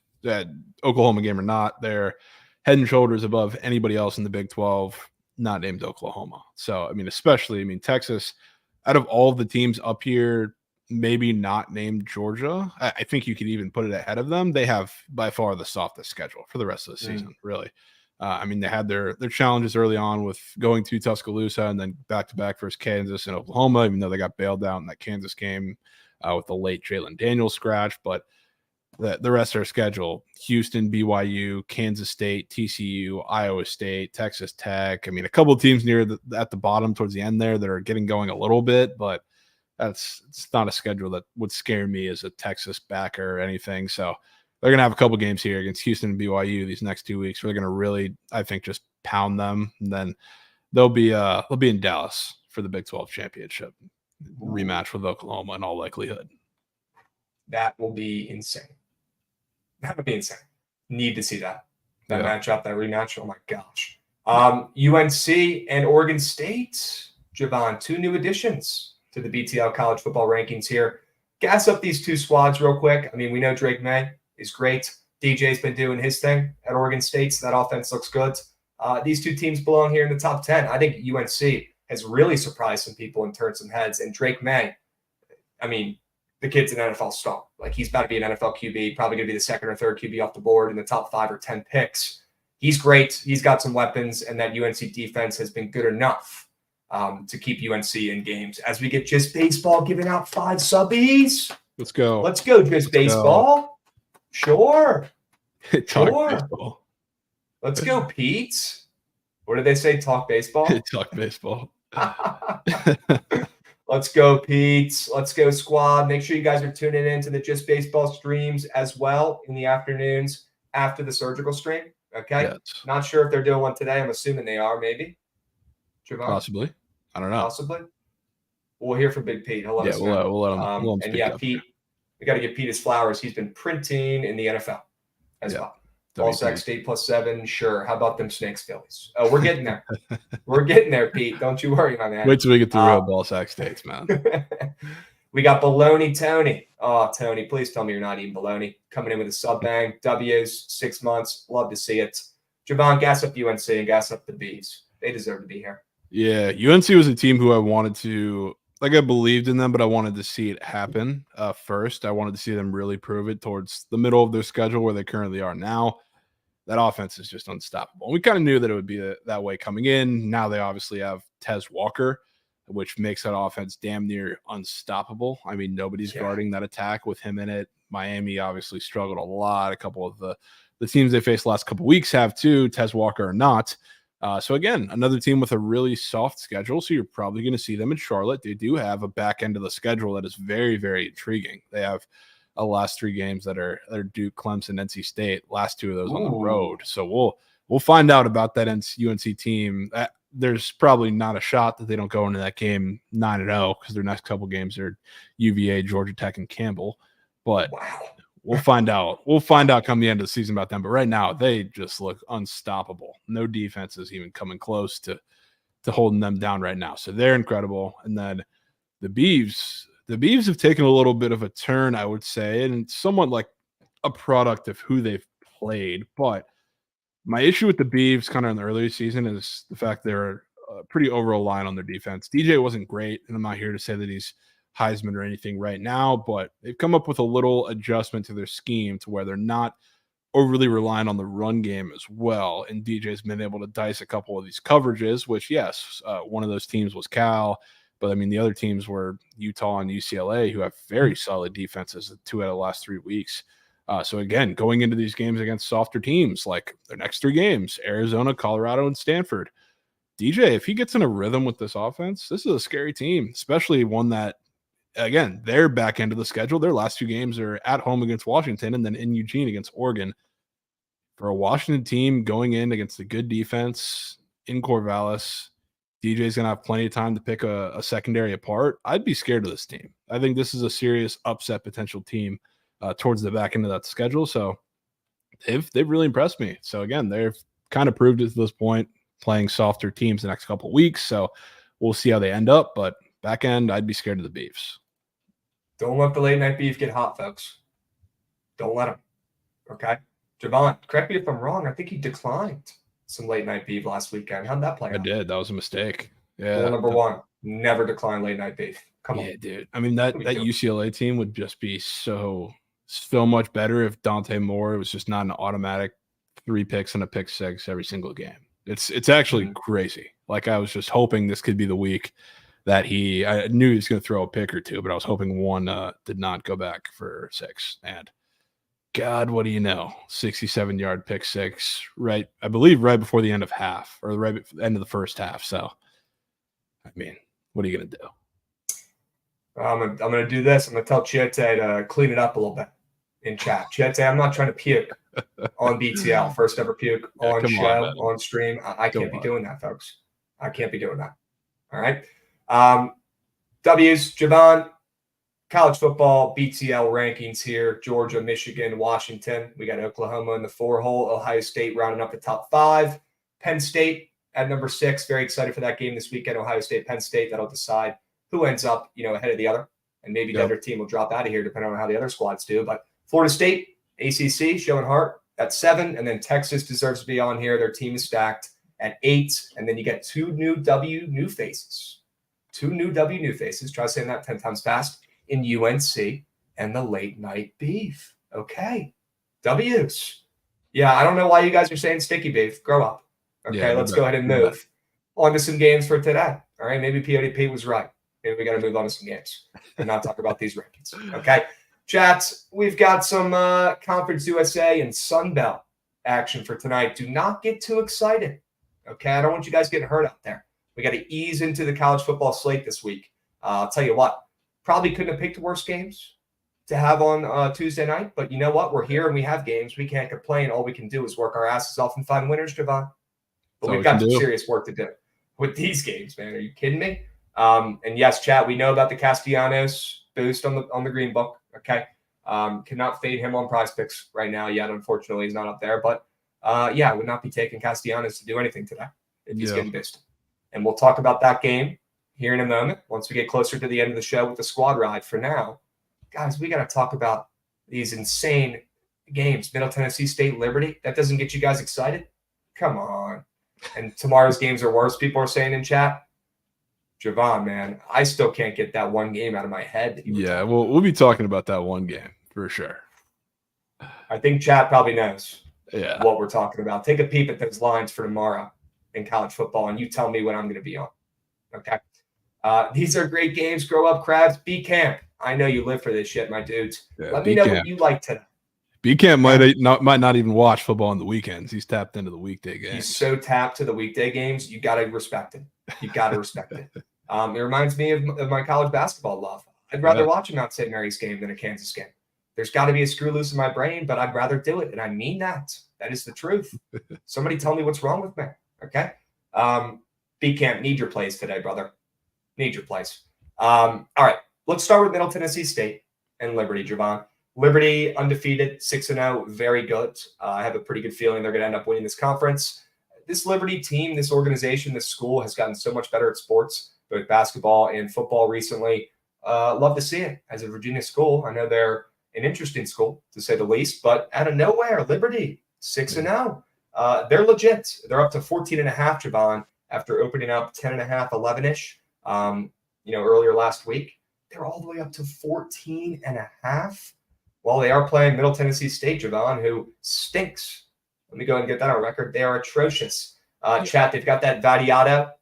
E: Oklahoma game or not, they're head and shoulders above anybody else in the Big 12, not named Oklahoma. So, Texas, out of all of the teams up here, maybe not named Georgia, I think you could even put it ahead of them. They have by far the softest schedule for the rest of the season, really. They had their challenges early on with going to Tuscaloosa and then back-to-back versus Kansas and Oklahoma, even though they got bailed out in that Kansas game with the late Jalen Daniels scratch. But the rest of their schedule, Houston, BYU, Kansas State, TCU, Iowa State, Texas Tech. A couple of teams at the bottom towards the end there that are getting going a little bit, but it's not a schedule that would scare me as a Texas backer or anything. So they're going to have a couple games here against Houston and BYU these next 2 weeks where they're going to really, I think, just pound them. And then they'll be in Dallas for the Big 12 championship rematch with Oklahoma in all likelihood.
A: That will be insane. That would be insane. Need to see that. That
E: Yeah.
A: matchup, that rematch. Oh my gosh. UNC and Oregon State. Javon, 2 new additions to the BTL college football rankings here. Gas up these 2 squads real quick. I mean, we know Drake May is great. DJ's been doing his thing at Oregon State, so that offense looks good. These 2 teams belong here in the top 10. I think UNC has really surprised some people and turned some heads. And Drake May, I mean, the kid's an NFL star. Like, he's about to be an NFL QB, probably going to be the 2nd or 3rd QB off the board in the top 5 or 10 picks. He's great. He's got some weapons, and that UNC defense has been good enough to keep UNC in games. As we get Just Baseball giving out 5 subbies.
E: Let's go.
A: Let's go, Just Baseball. Sure.
E: Talk
A: Sure.
E: baseball.
A: Let's go, Pete. What did they say? Talk baseball?
E: Talk baseball.
A: Let's go, Pete. Let's go, squad. Make sure you guys are tuning in to the Just Baseball streams as well in the afternoons after the surgical stream. Okay?
E: Yes.
A: Not sure if they're doing one today. I'm assuming they are, maybe. Javon?
E: Possibly. I don't know.
A: Possibly. We'll hear from Big Pete. He'll let us know.
E: We'll let him. We'll let him
A: And
E: speak
A: yeah,
E: up.
A: Pete, we got to give Pete his flowers. He's been printing in the NFL as well. Ball sack State +7. Sure. How about them Snakes Phillies? Oh, we're getting there. We're getting there, Pete. Don't you worry, my man.
E: Wait till we get through real ball sack states, man.
A: We got Baloney Tony. Oh, Tony, please tell me you're not eating baloney. Coming in with a sub bang. W's, 6 months. Love to see it. Javon, gas up UNC and gas up the Bees. They deserve to be here.
E: Yeah, UNC was a team who I wanted to, like, I believed in them, but I wanted to see it happen first. I wanted to see them really prove it towards the middle of their schedule where they currently are now. That offense is just unstoppable. And we kind of knew that it would be that way coming in. Now they obviously have Tez Walker, which makes that offense damn near unstoppable. I mean, nobody's guarding that attack with him in it. Miami obviously struggled a lot. A couple of the teams they faced the last couple of weeks have too, Tez Walker or not. So again, another team with a really soft schedule. So you're probably going to see them in Charlotte. They do have a back end of the schedule that is very, very intriguing. They have last 3 games that are Duke, Clemson, NC State. Last 2 of those on the road. So we'll find out about that UNC team. There's probably not a shot that they don't go into that game 9-0 because their next couple games are UVA, Georgia Tech, and Campbell. But we'll find out. We'll find out come the end of the season about them. But right now, they just look unstoppable. No defense is even coming close to holding them down right now. So they're incredible. And then the Beavs have taken a little bit of a turn, I would say, and it's somewhat like a product of who they've played. But my issue with the Beavs kind of in the earlier season is the fact they're pretty over-reliant on their defense. DJ wasn't great, and I'm not here to say that he's Heisman or anything right now, but they've come up with a little adjustment to their scheme to where they're not overly reliant on the run game as well. And DJ's been able to dice a couple of these coverages, which, yes, one of those teams was Cal, but I mean, the other teams were Utah and UCLA, who have very solid defenses 2 out of the last 3 weeks. So again, going into these games against softer teams, like their next 3 games, Arizona, Colorado, and Stanford, DJ, if he gets in a rhythm with this offense, this is a scary team, especially one that, again, their back end of the schedule, their last 2 games are at home against Washington and then in Eugene against Oregon. For a Washington team going in against a good defense in Corvallis, DJ's going to have plenty of time to pick a secondary apart. I'd be scared of this team. I think this is a serious upset potential team towards the back end of that schedule. So they've really impressed me. So again, they've kind of proved it to this point, playing softer teams the next couple of weeks. So we'll see how they end up. But back end, I'd be scared of the Beefs.
A: Don't let the late night beef get hot, folks. Don't let them. Okay? Javon, correct me if I'm wrong. I think he declined some late night beef last weekend. How'd that play out?
E: I did. That was a mistake. Yeah.
A: Rule number 1, never decline late night beef. Come on.
E: Yeah, dude. I mean, that UCLA team would just be so much better if Dante Moore was just not an automatic 3 picks and a pick 6 every single game. It's actually crazy. Like, I was just hoping this could be the week that I knew he was going to throw a pick or 2, but I was hoping one did not go back for 6. And God, what do you know? 67-yard pick 6, right? I believe right before the end of half, or right at the end of the first half. So, I mean, what are you going to do?
A: I'm going to do this. I'm going to tell Chiete to clean it up a little bit in chat. Chiete, I'm not trying to puke on BTL. First ever puke on show, on stream. I can't be doing that, folks. I can't be doing that. All right. W's, Javon, college football BTL rankings here. Georgia, Michigan, Washington. We got Oklahoma in the 4-hole. Ohio State rounding up the top 5. Penn State at number 6. Very excited for that game this weekend. Ohio State, Penn State. That'll decide who ends up, ahead of the other. And maybe the other team will drop out of here depending on how the other squads do. But Florida State, ACC, showing heart at 7. And then Texas deserves to be on here. Their team is stacked at 8. And then you get 2 new W new faces. 2 new W new faces. Try saying that 10 times fast. In UNC and the late night beef. Okay. W's. Yeah, I don't know why you guys are saying sticky beef. Grow up. Okay,
E: Yeah,
A: let's go ahead and move on to some games for today. All right, maybe PODP was right. Maybe we got to move on to some games and not talk about these rankings. Okay, chats, we've got some Conference USA and Sun Belt action for tonight. Do not get too excited. Okay, I don't want you guys getting hurt out there. We got to ease into the college football slate this week. I'll tell you what. Probably couldn't have picked worse games to have on Tuesday night, but you know what? We're here and we have games. We can't complain. All we can do is work our asses off and find winners, Javon. But we've got some serious work to do with these games, man. Are you kidding me? And yes, chat, we know about the Castellanos boost on the Green Book. Okay. Cannot fade him on Prize Picks right now yet. Unfortunately, he's not up there. But I would not be taking Castellanos to do anything today if he's getting boosted. And we'll talk about that game here in a moment, once we get closer to the end of the show with the squad ride. For now, guys, we got to talk about these insane games. Middle Tennessee State, Liberty. That doesn't get you guys excited? Come on. And tomorrow's games are worse, people are saying in chat. Javon, man, I still can't get that one game out of my head.
E: Yeah, we'll be talking about that one game for sure.
A: I think chat probably knows
E: what
A: we're talking about. Take a peep at those lines for tomorrow in college football, and you tell me what I'm going to be on. Okay. These are great games. Grow up, Crabs. B Camp. I know you live for this shit, my dudes. Let me know what you like today.
E: B Camp might not even watch football on the weekends. He's tapped into the weekday games.
A: He's so tapped to the weekday games. You got to respect it. You got to respect it. It reminds me of my college basketball love. I'd rather watch a Mount St. Mary's game than a Kansas game. There's got to be a screw loose in my brain, but I'd rather do it. And I mean that. That is the truth. Somebody tell me what's wrong with me. Okay. B Camp, need your plays today, brother. Need your plays. All right. Let's start with Middle Tennessee State and Liberty, Javon. Liberty undefeated, 6-0, very good. I have a pretty good feeling they're going to end up winning this conference. This Liberty team, this organization, this school has gotten so much better at sports, both basketball and football recently. Love to see it as a Virginia school. I know they're an interesting school, to say the least, but out of nowhere, Liberty, 6-0. They're legit. They're up to 14.5, Javon, after opening up 10.5, 11-ish. Earlier last week. They're all the way up to 14.5. Well, they are playing Middle Tennessee State, Javon, who stinks. Let me go and get that on record. They are atrocious. Chat, they've got that Vadiata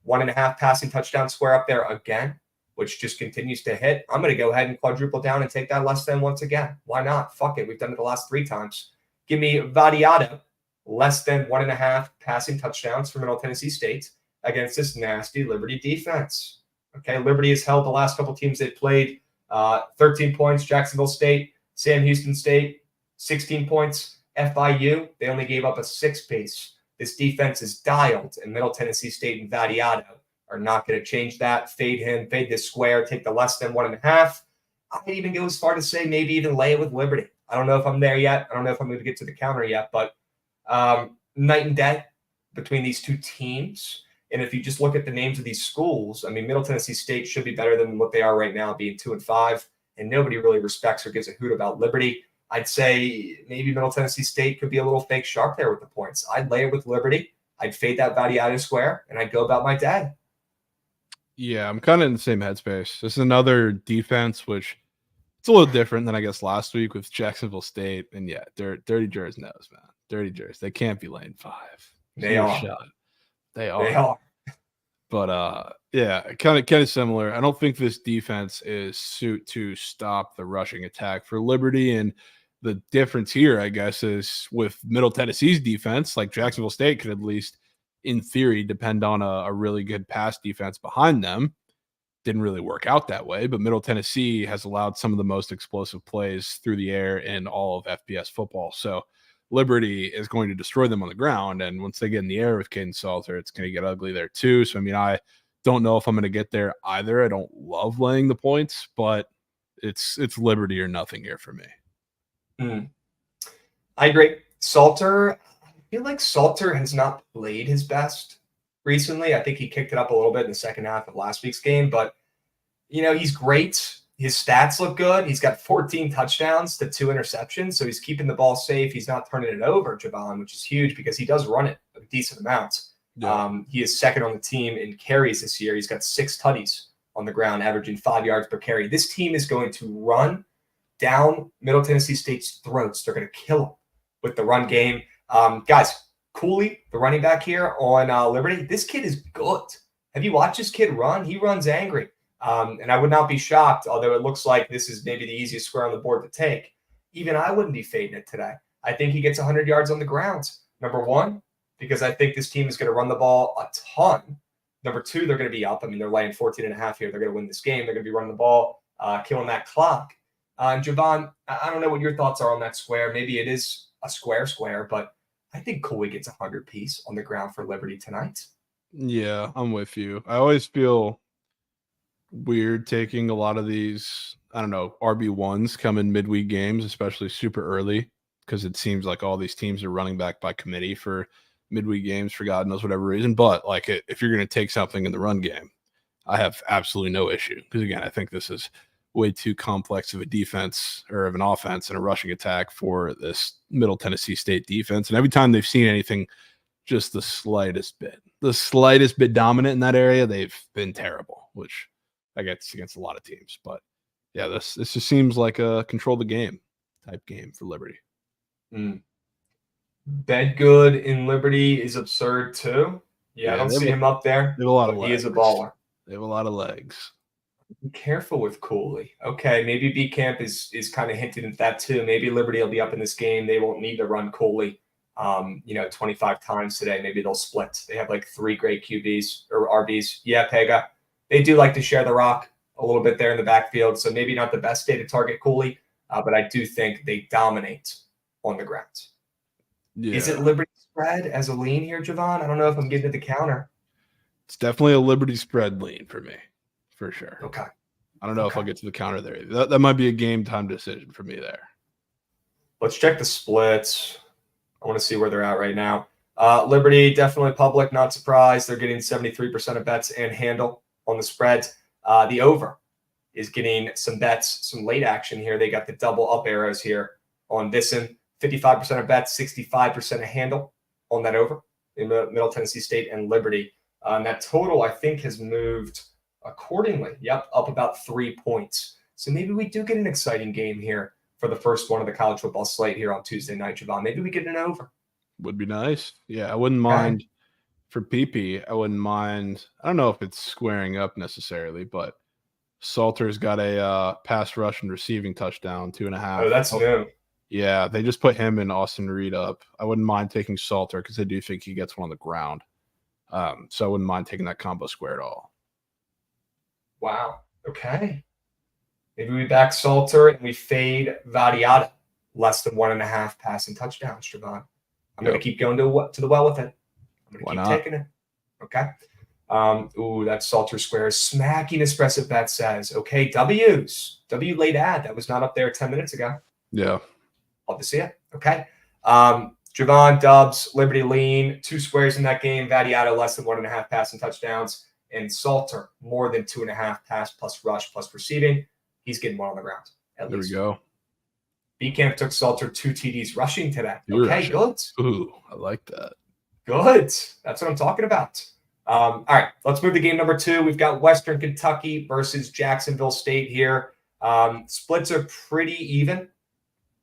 A: 1.5 passing touchdown square up there again, which just continues to hit. I'm going to go ahead and quadruple down and take that less than once again. Why not? Fuck it. We've done it the last 3 times. Give me Vadiata less than 1.5 passing touchdowns for Middle Tennessee State against this nasty Liberty defense. Okay, Liberty has held the last couple teams they've played. 13 points, Jacksonville State, Sam Houston State, 16 points. FIU, they only gave up a 6 pace. This defense is dialed, and Middle Tennessee State and Vadiato are not going to change that. Fade him, fade this square, take the less than 1.5. I might even go as far to say maybe even lay it with Liberty. I don't know if I'm there yet. I don't know if I'm going to get to the counter yet, but night and day between these two teams. And if you just look at the names of these schools, I mean, Middle Tennessee State should be better than what they are right now, being 2-5, and nobody really respects or gives a hoot about Liberty. I'd say maybe Middle Tennessee State could be a little fake sharp there with the points. I'd lay it with Liberty. I'd fade that Vadiato square, and I'd go about my day.
E: Yeah, I'm kind of in the same headspace. This is another defense, which it's a little different than I guess last week with Jacksonville State. And yeah, Dirty Jers knows, man. Dirty Jers. They can't be laying 5.
A: They are.
E: They are. But kind of similar. I don't think this defense is suited to stop the rushing attack for Liberty. And the difference here, I guess, is with Middle Tennessee's defense, like Jacksonville State could at least, in theory, depend on a really good pass defense behind them. Didn't really work out that way, but Middle Tennessee has allowed some of the most explosive plays through the air in all of FBS football. So Liberty is going to destroy them on the ground, and once they get in the air with Caden Salter, it's going to get ugly there too. So, I mean, I don't know if I'm going to get there either. I don't love laying the points, but it's Liberty or nothing here for me.
A: I agree. Salter, I feel like Salter has not played his best recently. I think he kicked it up a little bit in the second half of last week's game, but he's great. His stats look good. He's got 14 touchdowns to 2 interceptions, so he's keeping the ball safe. He's not turning it over, Javon, which is huge because he does run it a decent amount.
E: Yeah.
A: He is second on the team in carries this year. He's got 6 tutties on the ground, averaging 5 yards per carry. This team is going to run down Middle Tennessee State's throats. They're going to kill them with the run game. Guys, Cooley, the running back here on Liberty, this kid is good. Have you watched this kid run? He runs angry. And I would not be shocked, although it looks like this is maybe the easiest square on the board to take. Even I wouldn't be fading it today. I think he gets 100 yards on the ground. Number one, because I think this team is going to run the ball a ton. Number two, they're going to be up. I mean, they're laying 14.5 here. They're going to win this game. They're going to be running the ball, killing that clock. And Javon, I don't know what your thoughts are on that square. Maybe it is a square, but I think Cooley gets 100 piece on the ground for Liberty tonight.
E: Yeah, I'm with you. I always feel weird taking a lot of these, I don't know, RB1s come in midweek games, especially super early, because it seems like all these teams are running back by committee for midweek games for God knows whatever reason. But like, if you're going to take something in the run game, I have absolutely no issue, because again, I think this is way too complex of a defense or of an offense and a rushing attack for this Middle Tennessee State defense. And every time they've seen anything just the slightest bit dominant in that area, they've been terrible, which I guess against a lot of teams. But yeah, this just seems like a control the game type game for Liberty.
A: Bedgood in Liberty is absurd too. Yeah, I don't see him up there.
E: They have a lot of legs.
A: He is a baller.
E: They have a lot of legs.
A: Be careful with Cooley. Okay, maybe B Camp is kind of hinting at that too. Maybe Liberty will be up in this game. They won't need to run Cooley 25 times today. Maybe they'll split. They have like 3 great QBs or RBs. Yeah, Pega. They do like to share the rock a little bit there in the backfield, so maybe not the best day to target Cooley, but I do think they dominate on the ground.
E: Yeah.
A: Is it Liberty spread as a lean here, Javon? I don't know if I'm getting to the counter.
E: It's definitely a Liberty spread lean for me, for sure.
A: Okay.
E: I don't know if I'll get to the counter there. That might be a game time decision for me there.
A: Let's check the splits. I want to see where they're at right now. Liberty, definitely public, not surprised. They're getting 73% of bets and handle on the spread. The over is getting some bets, some late action here. They got the double up arrows here on this one. 55% of bets, 65% of handle on that over in Middle Tennessee State and Liberty. And that total, I think, has moved accordingly. Yep, up about 3 points. So maybe we do get an exciting game here for the first one of the college football slate here on Tuesday night, Javon. Maybe we get an over.
E: Would be nice. Yeah, I wouldn't mind. For PP, I wouldn't mind. I don't know if it's squaring up necessarily, but Salter's got a pass rush and receiving touchdown, 2.5.
A: Oh, that's new.
E: Yeah, they just put him and Austin Reed up. I wouldn't mind taking Salter because I do think he gets one on the ground. So I wouldn't mind taking that combo square at all.
A: Wow. Okay. Maybe we back Salter and we fade Vadiata. Less than 1.5 passing touchdowns, Javon. I'm going to keep going to the well with it. I'm going to keep taking it. Okay. That Salter square is smacking espresso bet says. Okay, W's. W late ad. That was not up there 10 minutes ago.
E: Yeah.
A: Love to see it. Okay. Javon, Dubs, Liberty lean, 2 squares in that game. Vadiata less than 1.5 passing touchdowns. And Salter more than 2.5 pass plus rush plus receiving. He's getting one on the ground.
E: There we go.
A: B Camp took Salter 2 TDs rushing today. Okay, good.
E: Ooh, I like that.
A: Good. That's what I'm talking about. All right, let's move to game number 2. We've got Western Kentucky versus Jacksonville State here. Splits are pretty even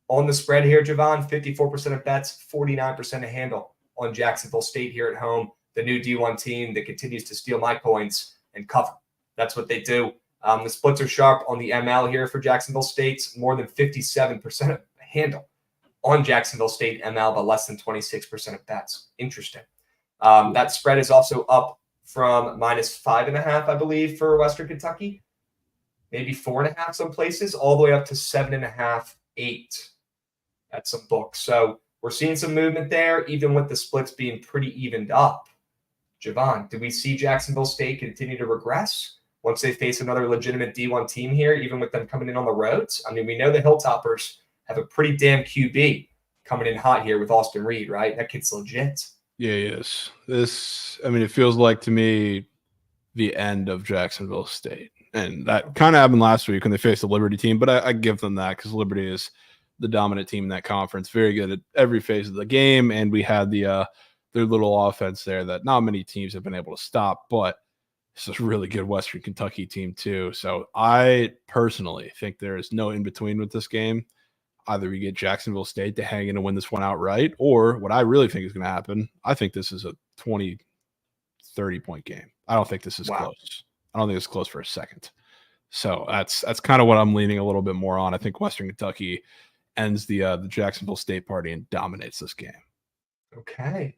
A: on the spread here, Javon. 54% of bets, 49% of handle on Jacksonville State here at home. The new D1 team that continues to steal my points and cover. That's what they do. The splits are sharp on the ML here for Jacksonville State. More than 57% of handle on Jacksonville State ML, but less than 26% of bets. Interesting. That spread is also up from -5.5, I believe, for Western Kentucky. Maybe 4.5 some places, all the way up to 7.5, 8 at some books. So we're seeing some movement there, even with the splits being pretty evened up. Javon, do we see Jacksonville State continue to regress once they face another legitimate D1 team here, even with them coming in on the roads. I mean, we know the Hilltoppers have a pretty damn QB coming in hot here with Austin Reed, right? That kid's legit.
E: Yeah, he is. It feels like to me the end of Jacksonville State. And that kind of happened last week when they faced the Liberty team, but I give them that because Liberty is the dominant team in that conference, very good at every phase of the game. And we had their little offense there that not many teams have been able to stop, but this is a really good Western Kentucky team too. So I personally think there is no in between with this game. Either we get Jacksonville State to hang in and win this one outright, or what I really think is going to happen, I think this is a 20, 30-point game. I don't think this is close. I don't think it's close for a second. So that's kind of what I'm leaning a little bit more on. I think Western Kentucky ends the Jacksonville State party and dominates this game.
A: Okay.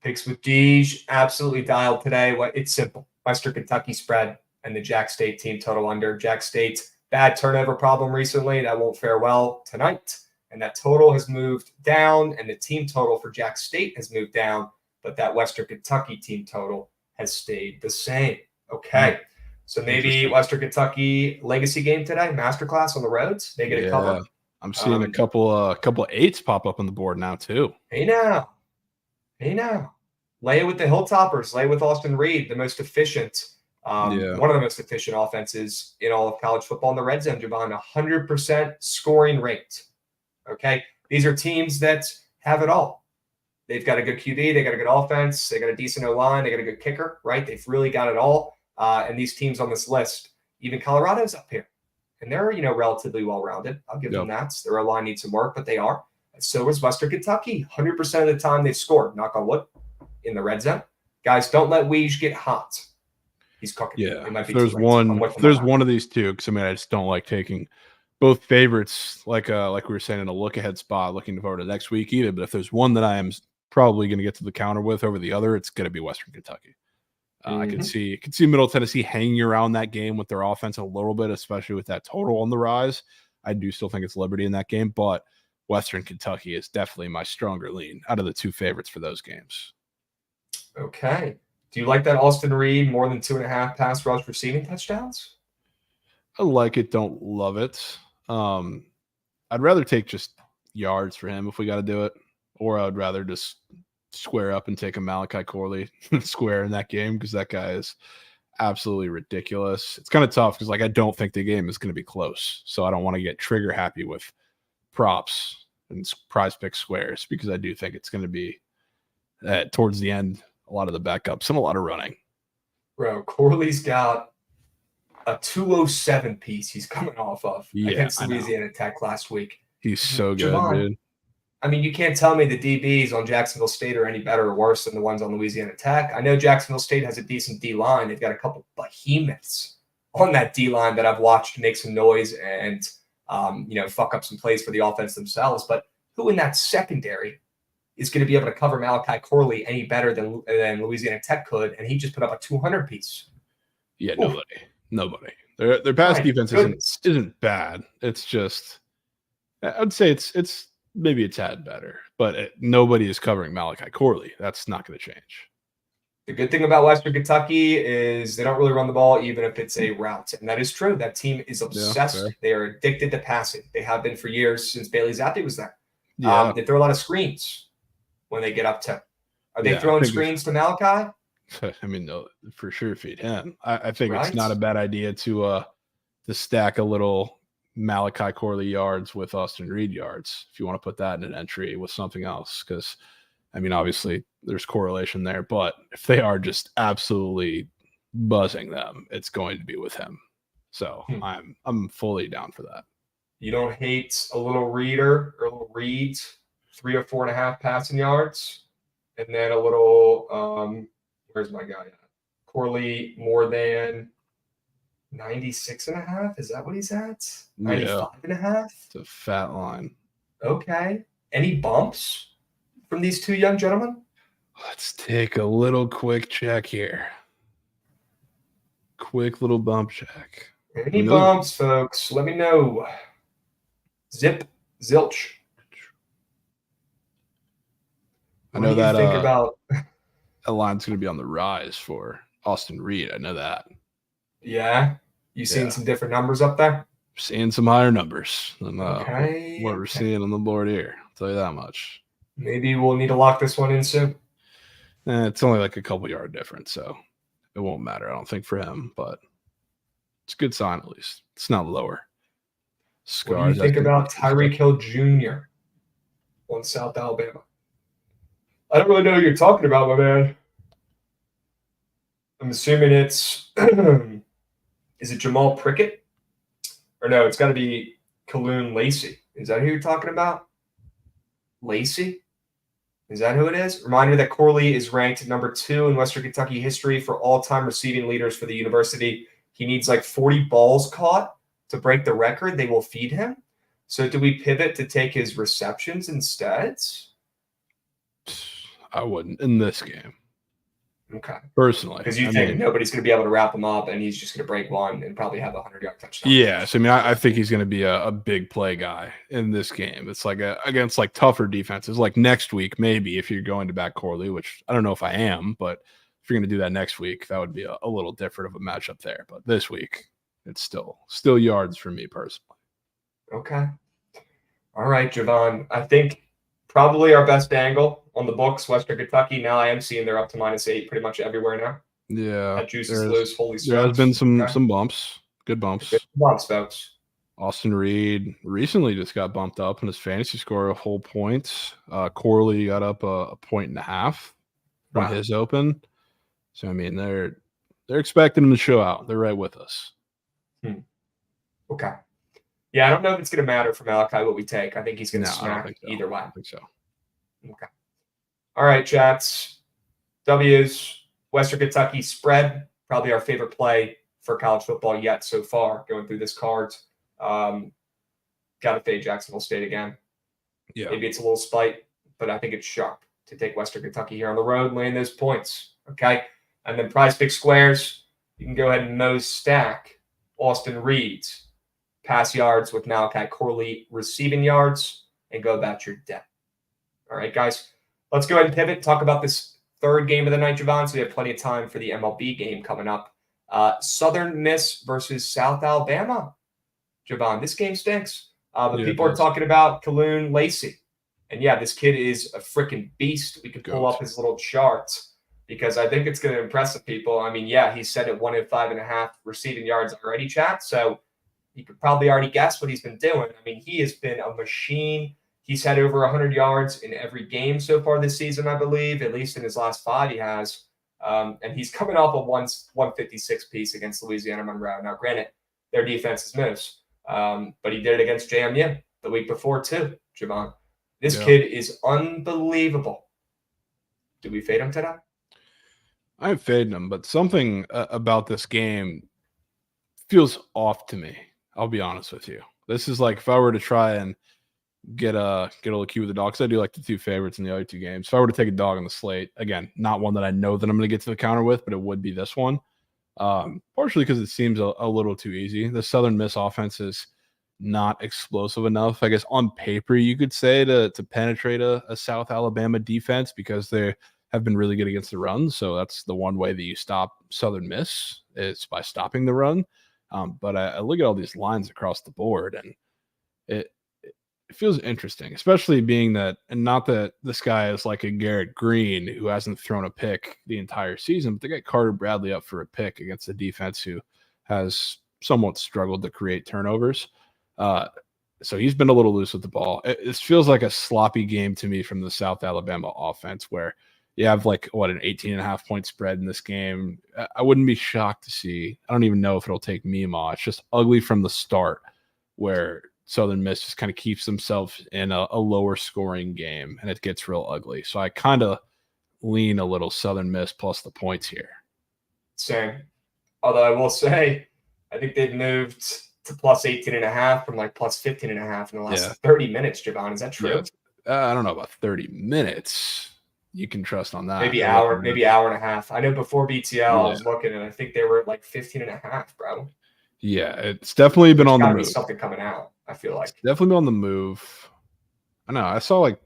A: Picks with Deej, absolutely dialed today. It's simple. Western Kentucky spread and the Jack State team total under. Jack State's bad turnover problem recently. That won't fare well tonight. And that total has moved down, and the team total for Jack State has moved down, but that Western Kentucky team total has stayed the same. Okay. So maybe Western Kentucky legacy game today, masterclass on the roads. They get a cover.
E: I'm seeing a couple eights pop up on the board now too.
A: Hey now. Lay it with the Hilltoppers. Lay it with Austin Reed, the most efficient, one of the most efficient offenses in all of college football in the red zone. Javon, 100% scoring rate. Okay, these are teams that have it all. They've got a good QB, they got a good offense, they got a decent O-line, they got a good kicker, right? They've really got it all. And these teams on this list, even Colorado's up here, and they're relatively well-rounded. I'll give them that. Their O-line needs some work, but they are. And so is Western Kentucky. 100% of the time they've scored, knock on wood, in the red zone. Guys, don't let Weege get hot. He's cooking.
E: Yeah,
A: it might be
E: there's one of these two, because I just don't like taking both favorites like we were saying in a look-ahead spot, looking forward to next week either. But if there's one that I am probably going to get to the counter with over the other, it's going to be Western Kentucky. I can see Middle Tennessee hanging around that game with their offense a little bit, especially with that total on the rise. I do still think it's Liberty in that game, but Western Kentucky is definitely my stronger lean out of the two favorites for those games.
A: Okay. Do you like that Austin Reed more than 2.5 pass rush receiving touchdowns?
E: I like it, don't love it. I'd rather take just yards for him if we got to do it, or I would rather just square up and take a Malachi Corley square in that game, because that guy is absolutely ridiculous. It's kind of tough because I don't think the game is going to be close, so I don't want to get trigger happy with props and prize pick squares, because I do think it's going to be towards the end a lot of the backups and a lot of running.
A: Bro, Corley's got a 207 piece he's coming off of against Louisiana Tech last week.
E: He's so good, dude.
A: I mean, you can't tell me the DBs on Jacksonville State are any better or worse than the ones on Louisiana Tech. I know Jacksonville State has a decent D-line. They've got a couple behemoths on that D-line that I've watched make some noise and, fuck up some plays for the offense themselves. But who in that secondary is going to be able to cover Malachi Corley any better than Louisiana Tech could? And he just put up a 200 piece.
E: Yeah, nobody. Their pass defense isn't bad. It's just, I would say it's maybe a tad better, but nobody is covering Malachi Corley. That's not going to change.
A: The good thing about Western Kentucky is they don't really run the ball, even if it's a route. And that is true. That team is obsessed. They are addicted to passing. They have been for years since Bailey Zappi was there.
E: Yeah.
A: They throw a lot of screens when they get up to. Are they throwing screens to Malachi?
E: No, for sure feed him. I think it's not a bad idea to stack a little Malachi Corley yards with Austin Reed yards, if you want to put that in an entry with something else, because obviously there's correlation there, but if they are just absolutely buzzing them, it's going to be with him. So I'm fully down for that.
A: You don't hate a little Reader or a little Reed, 3 or 4.5 passing yards, and then a little where's my guy at? Corley more than 96.5. Is that what he's at? 95.5.
E: It's a fat line.
A: Okay. Any bumps from these two young gentlemen?
E: Let's take a little quick check here. Quick little bump check.
A: Any bumps, folks? Let me know. Zip, zilch.
E: I know that
A: think about
E: that line's going to be on the rise for Austin Reed. I know that.
A: Yeah. You seen
B: Yeah.
A: some different numbers up there?
B: Seeing some higher numbers than
A: Okay.
B: what we're seeing on the board here. I'll tell you that much.
A: Maybe we'll need to lock this one in soon.
B: It's only like a couple yard difference, so it won't matter, I don't think, for him. But it's a good sign at least. It's not lower.
A: What do you think about Tyreek Hill Jr. on South Alabama? I don't really know what you're talking about, my man. I'm assuming it's is it Jamal Prickett? Or no, it's got to be Kaloon Lacey. Is that who you're talking about? Lacey? Is that who it is? Reminder that Corley is ranked number 2 in Western Kentucky history for all-time receiving leaders for the university. He needs like 40 balls caught to break the record. They will feed him. So do we pivot to take his receptions instead?
B: I wouldn't in this game.
A: Okay.
B: Personally.
A: Because you think nobody's going to be able to wrap him up and he's just going to break one and probably have a 100-yard touchdown.
B: Yes. I mean, I think he's going to be a big play guy in this game. It's like against like tougher defenses, like next week, maybe if you're going to back Corley, which I don't know if I am, but if you're going to do that next week, that would be a little different of a matchup there. But this week, it's still yards for me personally.
A: Okay. All right, Javon. I think probably our best angle on the books, Western Kentucky. Now I am seeing they're up to -8 pretty much everywhere now.
B: Yeah.
A: That juice is loose. Holy smokes.
B: There has been some bumps. Good bumps.
A: Good bumps, folks.
B: Austin Reed recently just got bumped up in his fantasy score a whole point. Corley got up a 1.5 from his open. So I mean they're expecting him to show out. They're right with us.
A: Okay. Yeah, I don't know if it's going to matter for Malachi what we take. I think he's going to smack either way.
B: I don't think so.
A: Okay. All right, chats. W's, Western Kentucky spread, probably our favorite play for college football yet so far, going through this card. Got to fade Jacksonville State again.
B: Yeah.
A: Maybe it's a little spite, but I think it's sharp to take Western Kentucky here on the road, laying those points. Okay. And then Prize Pick Squares, you can go ahead and nose stack Austin Reed's pass yards with Malachi Corley receiving yards and go about your day. All right, guys, let's go ahead and pivot, talk about this third game of the night, Javon, so we have plenty of time for the MLB game coming up. Southern Miss versus South Alabama. Javon, this game stinks. But people are talking about Kaloon Lacey. And yeah, this kid is a freaking beast. We could pull up his little charts because I think it's going to impress some people. I mean, yeah, he's set at 1 in 5.5 receiving yards already, chat. So you could probably already guess what he's been doing. I mean, he has been a machine. He's had over 100 yards in every game so far this season, I believe. At least in his last 5, he has. And he's coming off a 156 piece against Louisiana Monroe. Now, granted, their defense is moose. But he did it against JMU the week before, too, Javon. This kid is unbelievable. Do we fade him today?
B: I'm fading him, but something about this game feels off to me. I'll be honest with you. This is like if I were to try and get a little cue with the dog, because I do like the 2 favorites in the other 2 games. If I were to take a dog on the slate, again, not one that I know that I'm going to get to the counter with, but it would be this one. Partially because it seems a little too easy. The Southern Miss offense is not explosive enough, I guess, on paper, you could say, to penetrate a South Alabama defense because they have been really good against the run. So that's the one way that you stop Southern Miss is by stopping the run. But I look at all these lines across the board, and it feels interesting, especially being that, and not that this guy is like a Garrett Green who hasn't thrown a pick the entire season, but they got Carter Bradley up for a pick against a defense who has somewhat struggled to create turnovers. So he's been a little loose with the ball. It feels like a sloppy game to me from the South Alabama offense where you have like, an 18.5 point spread in this game. I wouldn't be shocked to see. I don't even know if it'll take Meemaw. It's just ugly from the start where Southern Miss just kind of keeps themselves in a lower scoring game and it gets real ugly. So I kind of lean a little Southern Miss plus the points here.
A: Same. Although I will say, I think they've moved to plus 18.5 from like plus 15.5 in the last 30 minutes, Javon. Is that true?
B: Yeah. I don't know about 30 minutes. You can trust on that.
A: Maybe hour and a half. I know before BTL, I was looking and I think they were at like 15.5, bro.
B: Yeah, it's definitely been on the move.
A: There's something coming out, I feel like.
B: It's definitely been on the move. I know. I saw like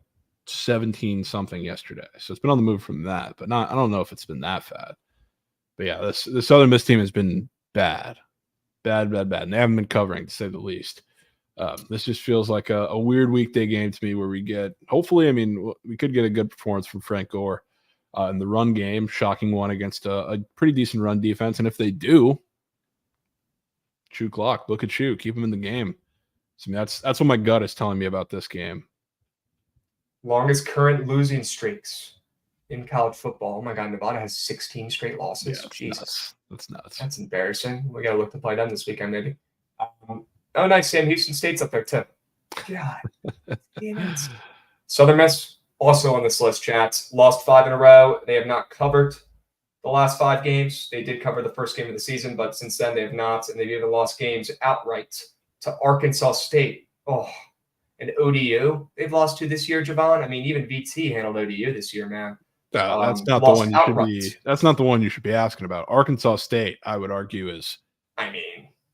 B: 17 something yesterday. So it's been on the move from that, but I don't know if it's been that bad. But yeah, the Southern Miss team has been
E: bad. And they haven't been covering, to say the least. This just feels like a weird weekday game to me where we get, hopefully, I mean, we could get a good performance from Frank Gore in the run game, shocking one against a pretty decent run defense. And if they do, chew clock, look at chew, keep them in the game. So I mean, that's what my gut is telling me about this game.
A: Longest current losing streaks in college football. Oh my God, Nevada has 16 straight losses.
E: Yeah,
A: Jesus.
E: nuts. That's nuts.
A: That's embarrassing. We got to look to play them this weekend, maybe. Oh, nice. Sam Houston State's up there, too. God. Damn it. Southern Miss also on this list, chats. Lost 5 in a row. They have not covered the last 5 games. They did cover the first game of the season, but since then they have not, and they've even lost games outright to Arkansas State. Oh, and ODU. They've lost to this year, Javon. I mean, even VT handled ODU this year, man.
E: That's not the one you should be. That's not the one you should be asking about. Arkansas State, I would argue, is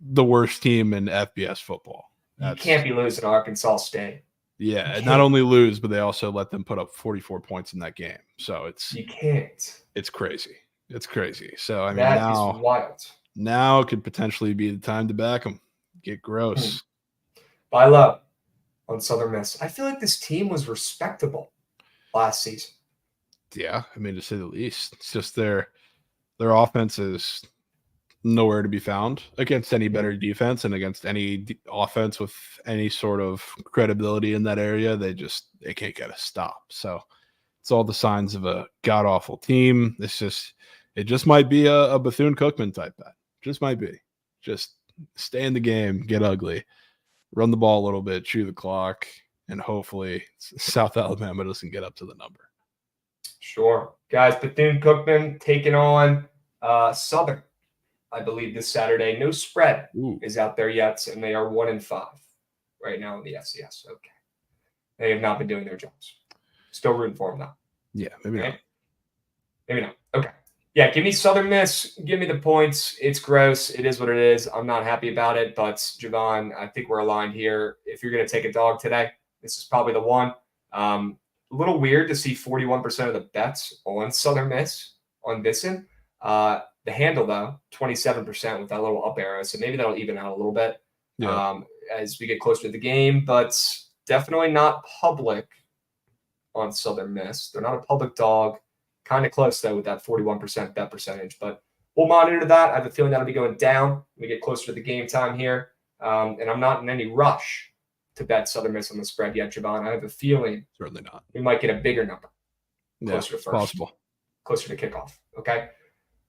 E: the worst team in FBS football.
A: You can't be losing to Arkansas State.
E: Yeah, and not only lose, but they also let them put up 44 points in that game. So
A: you can't.
E: It's crazy. It's crazy. So I mean,
A: that is wild.
E: Now could potentially be the time to back them. Get gross.
A: Buy low on Southern Miss. I feel like this team was respectable last season.
E: Yeah, I mean, to say the least. It's just their offense is nowhere to be found against any better defense and against any offense with any sort of credibility in that area. They can't get a stop. So it's all the signs of a god-awful team. It just might be a Bethune-Cookman type bet. Just might be. Just stay in the game, get ugly, run the ball a little bit, chew the clock, and hopefully South Alabama doesn't get up to the number.
A: Sure. Guys, Bethune-Cookman taking on Southern, I believe, this Saturday. No spread is out there yet, and they are 1-5 right now in the FCS. Okay. They have not been doing their jobs. Still rooting for them, though.
E: Yeah, maybe not.
A: Maybe not. Okay. Yeah, give me Southern Miss. Give me the points. It's gross. It is what it is. I'm not happy about it, but Javon, I think we're aligned here. If you're going to take a dog today, this is probably the one. A little weird to see 41% of the bets on Southern Miss on Bisson. The handle, though, 27% with that little up arrow. So maybe that'll even out a little bit as we get closer to the game, but definitely not public on Southern Miss. They're not a public dog. Kind of close, though, with that 41% bet percentage. But we'll monitor that. I have a feeling that'll be going down when we get closer to the game time here. And I'm not in any rush to bet Southern Miss on the spread yet, Javon. I have a feeling
E: certainly not.
A: We might get a bigger number closer to first.
E: Possible.
A: Closer to kickoff. Okay.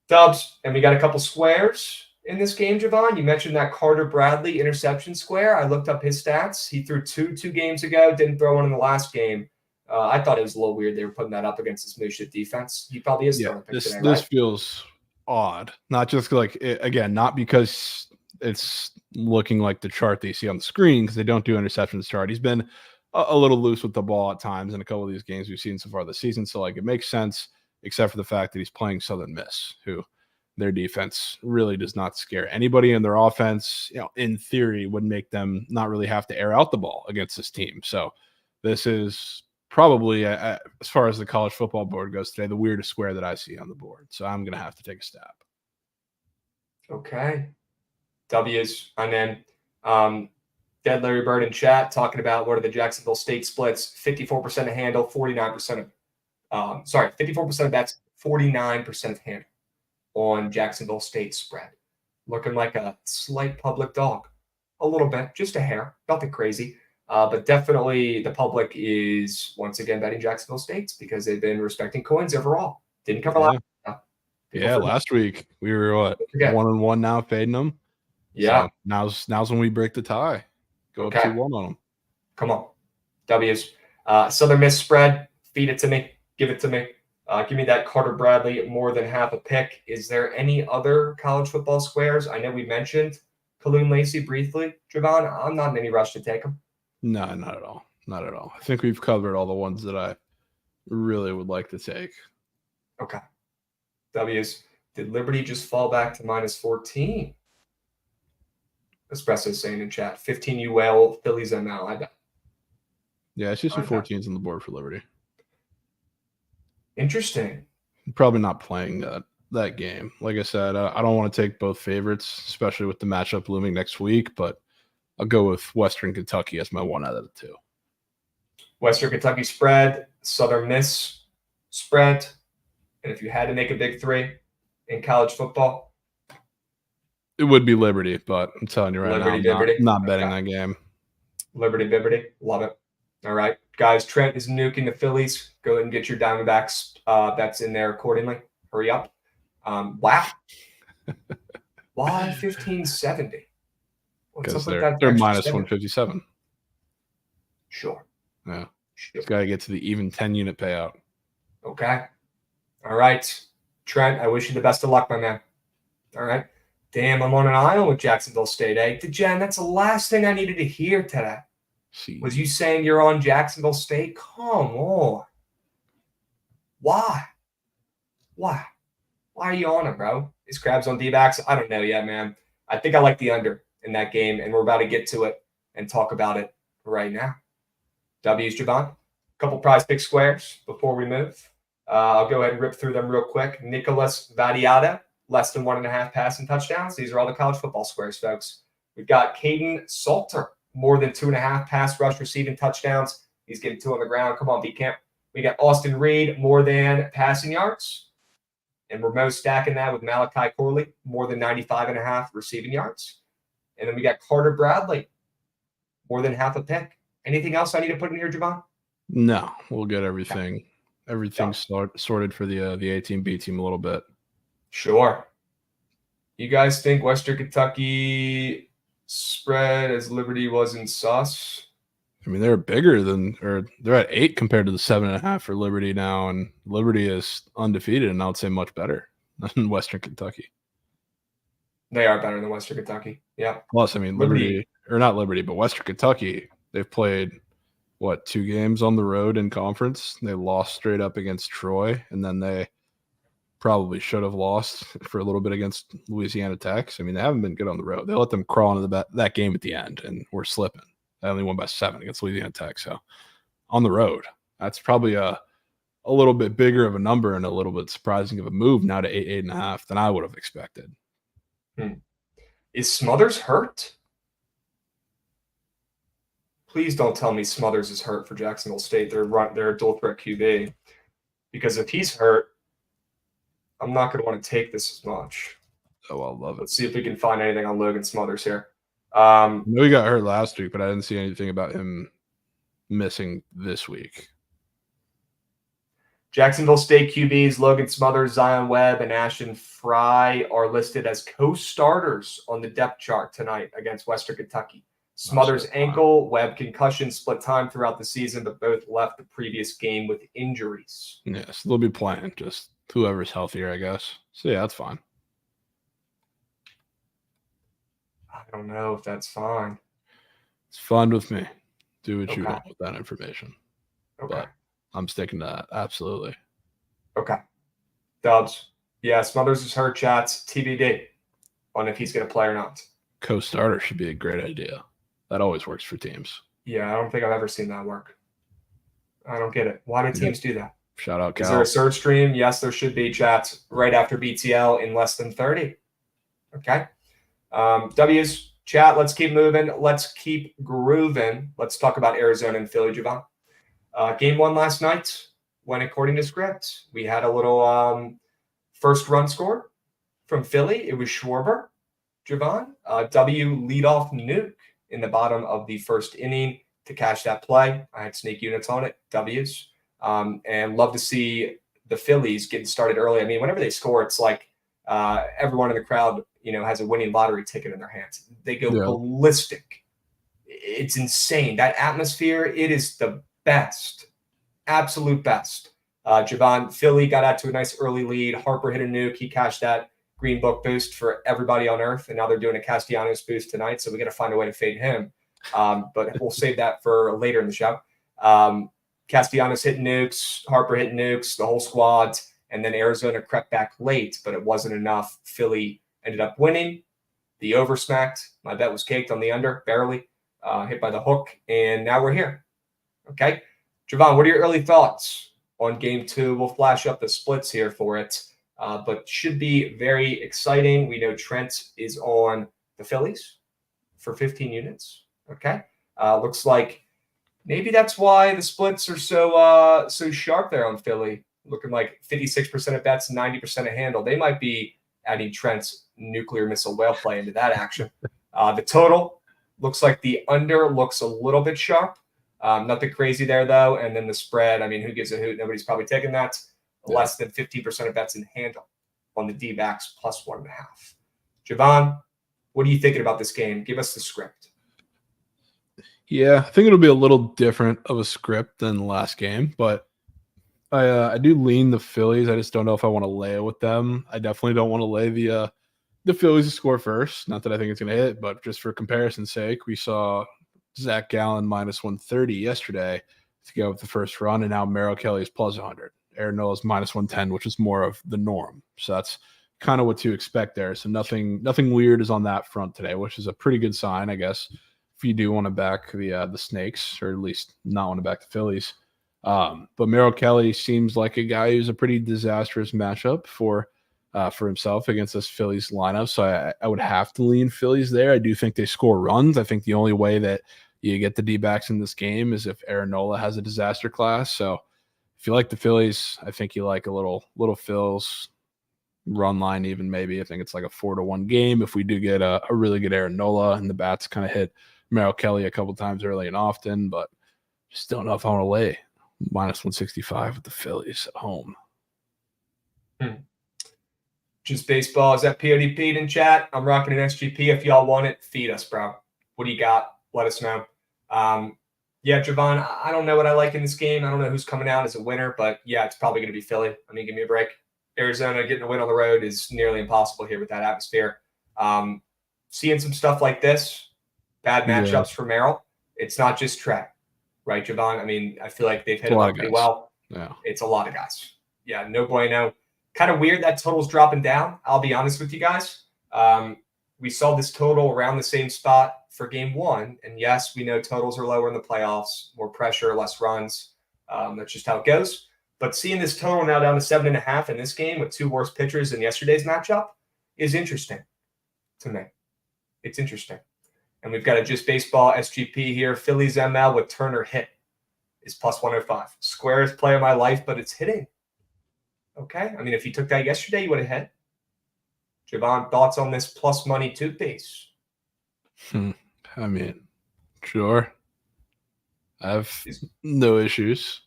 A: Dubs, and we got a couple squares in this game, Javon. You mentioned that Carter Bradley interception square. I looked up his stats. He threw two games ago, didn't throw one in the last game. I thought it was a little weird they were putting that up against this Moose defense. He probably is throwing a pick today,
E: this feels odd. Not just not because it's looking like the chart they see on the screen, because they don't do interceptions chart. He's been a little loose with the ball at times in a couple of these games we've seen so far this season. So it makes sense, except for the fact that he's playing Southern Miss, who their defense really does not scare anybody, and their offense, in theory, would make them not really have to air out the ball against this team. So this is probably, as far as the college football board goes today, the weirdest square that I see on the board. So I'm going to have to take a stab.
A: Okay. W's. And then Dead Larry Bird in chat talking about what are the Jacksonville State splits. 54% of handle, 49% of 54% of bets, 49% of handle on Jacksonville State spread. Looking like a slight public dog. A little bit, just a hair, nothing crazy. But definitely the public is once again betting Jacksonville State because they've been respecting coins overall. Didn't cover last week.
E: Last week we were 1-1 now, fading them.
A: Yeah.
E: So now's when we break the tie. Go up 2-1 on them.
A: Come on. W's. Southern Miss spread. Feed it to me. Give it to me. Give me that Carter Bradley more than half a pick. Is there any other college football squares? I know we mentioned Kaloon Lacey briefly. Javon, I'm not in any rush to take them.
E: No, not at all. Not at all. I think we've covered all the ones that I really would like to take.
A: Okay. W's. Did Liberty just fall back to -14? Espresso saying in chat. 15 UL, Phillies ML. I bet.
E: Yeah, it's just some 14s on the board for Liberty.
A: Interesting.
E: Probably not playing that that game. Like I said, I don't want to take both favorites, especially with the matchup looming next week, but I'll go with Western Kentucky as my one out of the two.
A: Western Kentucky spread, Southern Miss spread. And if you had to make a big three in college football,
E: it would be Liberty, but I'm telling you right
A: Liberty,
E: now, I'm
A: Liberty.
E: not betting that game.
A: Liberty, Liberty. Love it. All right. Guys, Trent is nuking the Phillies. Go ahead and get your Diamondbacks bets in there accordingly. Hurry up. Wow. Why 1570?
E: Because they're minus 157.
A: Sure.
E: Yeah.
A: Sure.
E: It's got to get to the even 10-unit payout.
A: Okay. All right. Trent, I wish you the best of luck, my man. All right. Damn, I'm on an island with Jacksonville State, eh? Jen, that's the last thing I needed to hear today. Was you saying you're on Jacksonville State? Come on. Why? Why are you on it, bro? Is Krabs on D-backs? I don't know yet, man. I think I like the under in that game, and we're about to get to it and talk about it right now. W's, Javon. Couple prize pick squares before we move. I'll go ahead and rip through them real quick. Nicholas Vadiata, less than 1.5 passing touchdowns. These are all the college football squares, folks. We've got Caden Salter, more than 2.5 pass rush receiving touchdowns. He's getting 2 on the ground. Come on, B-Camp. We got Austin Reed, more than passing yards. And we're most stacking that with Malachi Corley, more than 95.5 receiving yards. And then we got Carter Bradley, more than half a pick. Anything else I need to put in here, Javon?
E: No, we'll get everything sorted for the A team, B team a little bit.
A: Sure. You guys think Western Kentucky spread as Liberty wasn't sus?
E: I mean, they're bigger they're at 8 compared to the 7.5 for Liberty now, and Liberty is undefeated, and I would say much better than Western Kentucky.
A: They are better than Western Kentucky. Yeah.
E: Plus, I mean, but Western Kentucky, they've played 2 games on the road in conference. They lost straight up against Troy, and then they probably should have lost for a little bit against Louisiana Tech. I mean, they haven't been good on the road. They let them crawl into that game at the end, and we're slipping. They only won by 7 against Louisiana Tech. So on the road, that's probably a little bit bigger of a number and a little bit surprising of a move now to 8.5 than I would have expected.
A: Is Smothers hurt? Please don't tell me Smothers is hurt for Jacksonville State. They're a dual threat QB. Because if he's hurt, I'm not going to want to take this as much.
E: Oh, I love it.
A: Let's see if we can find anything on Logan Smothers here.
E: I know he got hurt last week, but I didn't see anything about him missing this week.
A: Jacksonville State QBs Logan Smothers, Zion Webb, and Ashton Fry are listed as co-starters on the depth chart tonight against Western Kentucky. Smothers ankle, Webb concussion, split time throughout the season, but both left the previous game with injuries.
E: Yes, they'll be playing, just whoever's healthier, I guess. So, yeah, that's fine.
A: I don't know if that's fine.
E: It's fine with me. Do what you want with that information.
A: Okay.
E: But I'm sticking to that. Absolutely.
A: Okay. Dubs. Yeah, Smothers is hurt, chats. TBD on if he's going to play or not.
E: Co-starter should be a great idea. That always works for teams.
A: Yeah, I don't think I've ever seen that work. I don't get it. Why do teams do that?
E: Shout out, Cal.
A: Is there a surge stream? Yes, there should be, chats, right after BTL in less than 30. Okay. W's, chat, let's keep moving. Let's keep grooving. Let's talk about Arizona and Philly, Javon. Game 1 last night went according to script. We had a little first run scored from Philly. It was Schwarber, Javon. W leadoff nuke in the bottom of the first inning to cash that play. I had snake units on it, W's. And love to see the Phillies getting started early. I mean, whenever they score, it's like everyone in the crowd, has a winning lottery ticket in their hands. They go ballistic. It's insane. That atmosphere, it is the best, absolute best. Javon, Philly got out to a nice early lead. Harper hit a nuke. He cashed that Green Book boost for everybody on earth, and now they're doing a Castellanos boost tonight, so we got to find a way to fade him. But we'll save that for later in the show. Castellanos hit nukes, Harper hit nukes, the whole squad, and then Arizona crept back late, but it wasn't enough. Philly ended up winning. The over smacked. My bet was caked on the under, barely. Hit by the hook, and now we're here. Okay. Javon, what are your early thoughts on game 2? We'll flash up the splits here for it. but should be very exciting. We know Trent is on the Phillies for 15 units. Okay. Looks like maybe that's why the splits are so sharp there on Philly. Looking like 56% of bets, 90% of handle. They might be adding Trent's nuclear missile whale play into that action. The total looks like the under looks a little bit sharp. Nothing crazy there, though. And then the spread, I mean, who gives a hoot? Nobody's probably taking that. Less than 50% of bets in handle on the D-backs plus 1.5. Javon, what are you thinking about this game? Give us the script.
B: Yeah, I think it'll be a little different of a script than the last game, but I do lean the Phillies. I just don't know if I want to lay it with them. I definitely don't want to lay the Phillies to score first. Not that I think it's going to hit, but just for comparison's sake, we saw Zach Gallen minus 130 yesterday to go with the first run, and now Merrill Kelly is plus 100. Aaron Nola is minus 110, which is more of the norm. So that's kind of what to expect there. So nothing weird is on that front today, which is a pretty good sign, I guess, if you do want to back the Snakes, or at least not want to back the Phillies. But Merrill Kelly seems like a guy who's a pretty disastrous matchup for himself against this Phillies lineup. So I would have to lean Phillies there. I do think they score runs. I think the only way that you get the D-backs in this game is if Aaron Nola has a disaster class. So if you like the Phillies, I think you like a little Phils run line, even maybe. I think it's like a 4-1 game. If we do get a really good Aaron Nola and the bats kind of hit Merrill Kelly a couple times early and often, but just don't know if I want to lay minus 165 with the Phillies at home.
A: Just baseball. Is that PODP in chat? I'm rocking an SGP. If y'all want it, feed us, bro. What do you got? Let us know. Yeah, Javon, I don't know what I like in this game. I don't know who's coming out as a winner, but yeah, it's probably going to be Philly. I mean, give me a break. Arizona getting a win on the road is nearly impossible here with that atmosphere. Seeing some stuff like this, bad matchups for Merrill. It's not just Trey, right, Javon? I mean, I feel like they've hit him up pretty well.
B: Yeah.
A: It's a lot of guys. Yeah, no bueno. Kind of weird that total's dropping down. I'll be honest with you guys. We saw this total around the same spot for game one. And yes, we know totals are lower in the playoffs, more pressure, less runs. That's just how it goes. But seeing this total now down to 7.5 in this game with two worse pitchers in yesterday's matchup is interesting to me. It's interesting. And we've got a Just Baseball SGP here. Phillies ML with Turner hit is plus 105. Squarest play of my life, but it's hitting. Okay. I mean, if you took that yesterday, you would have hit. Javon, thoughts on this plus money two-piece?
B: I mean, sure. I have no issues.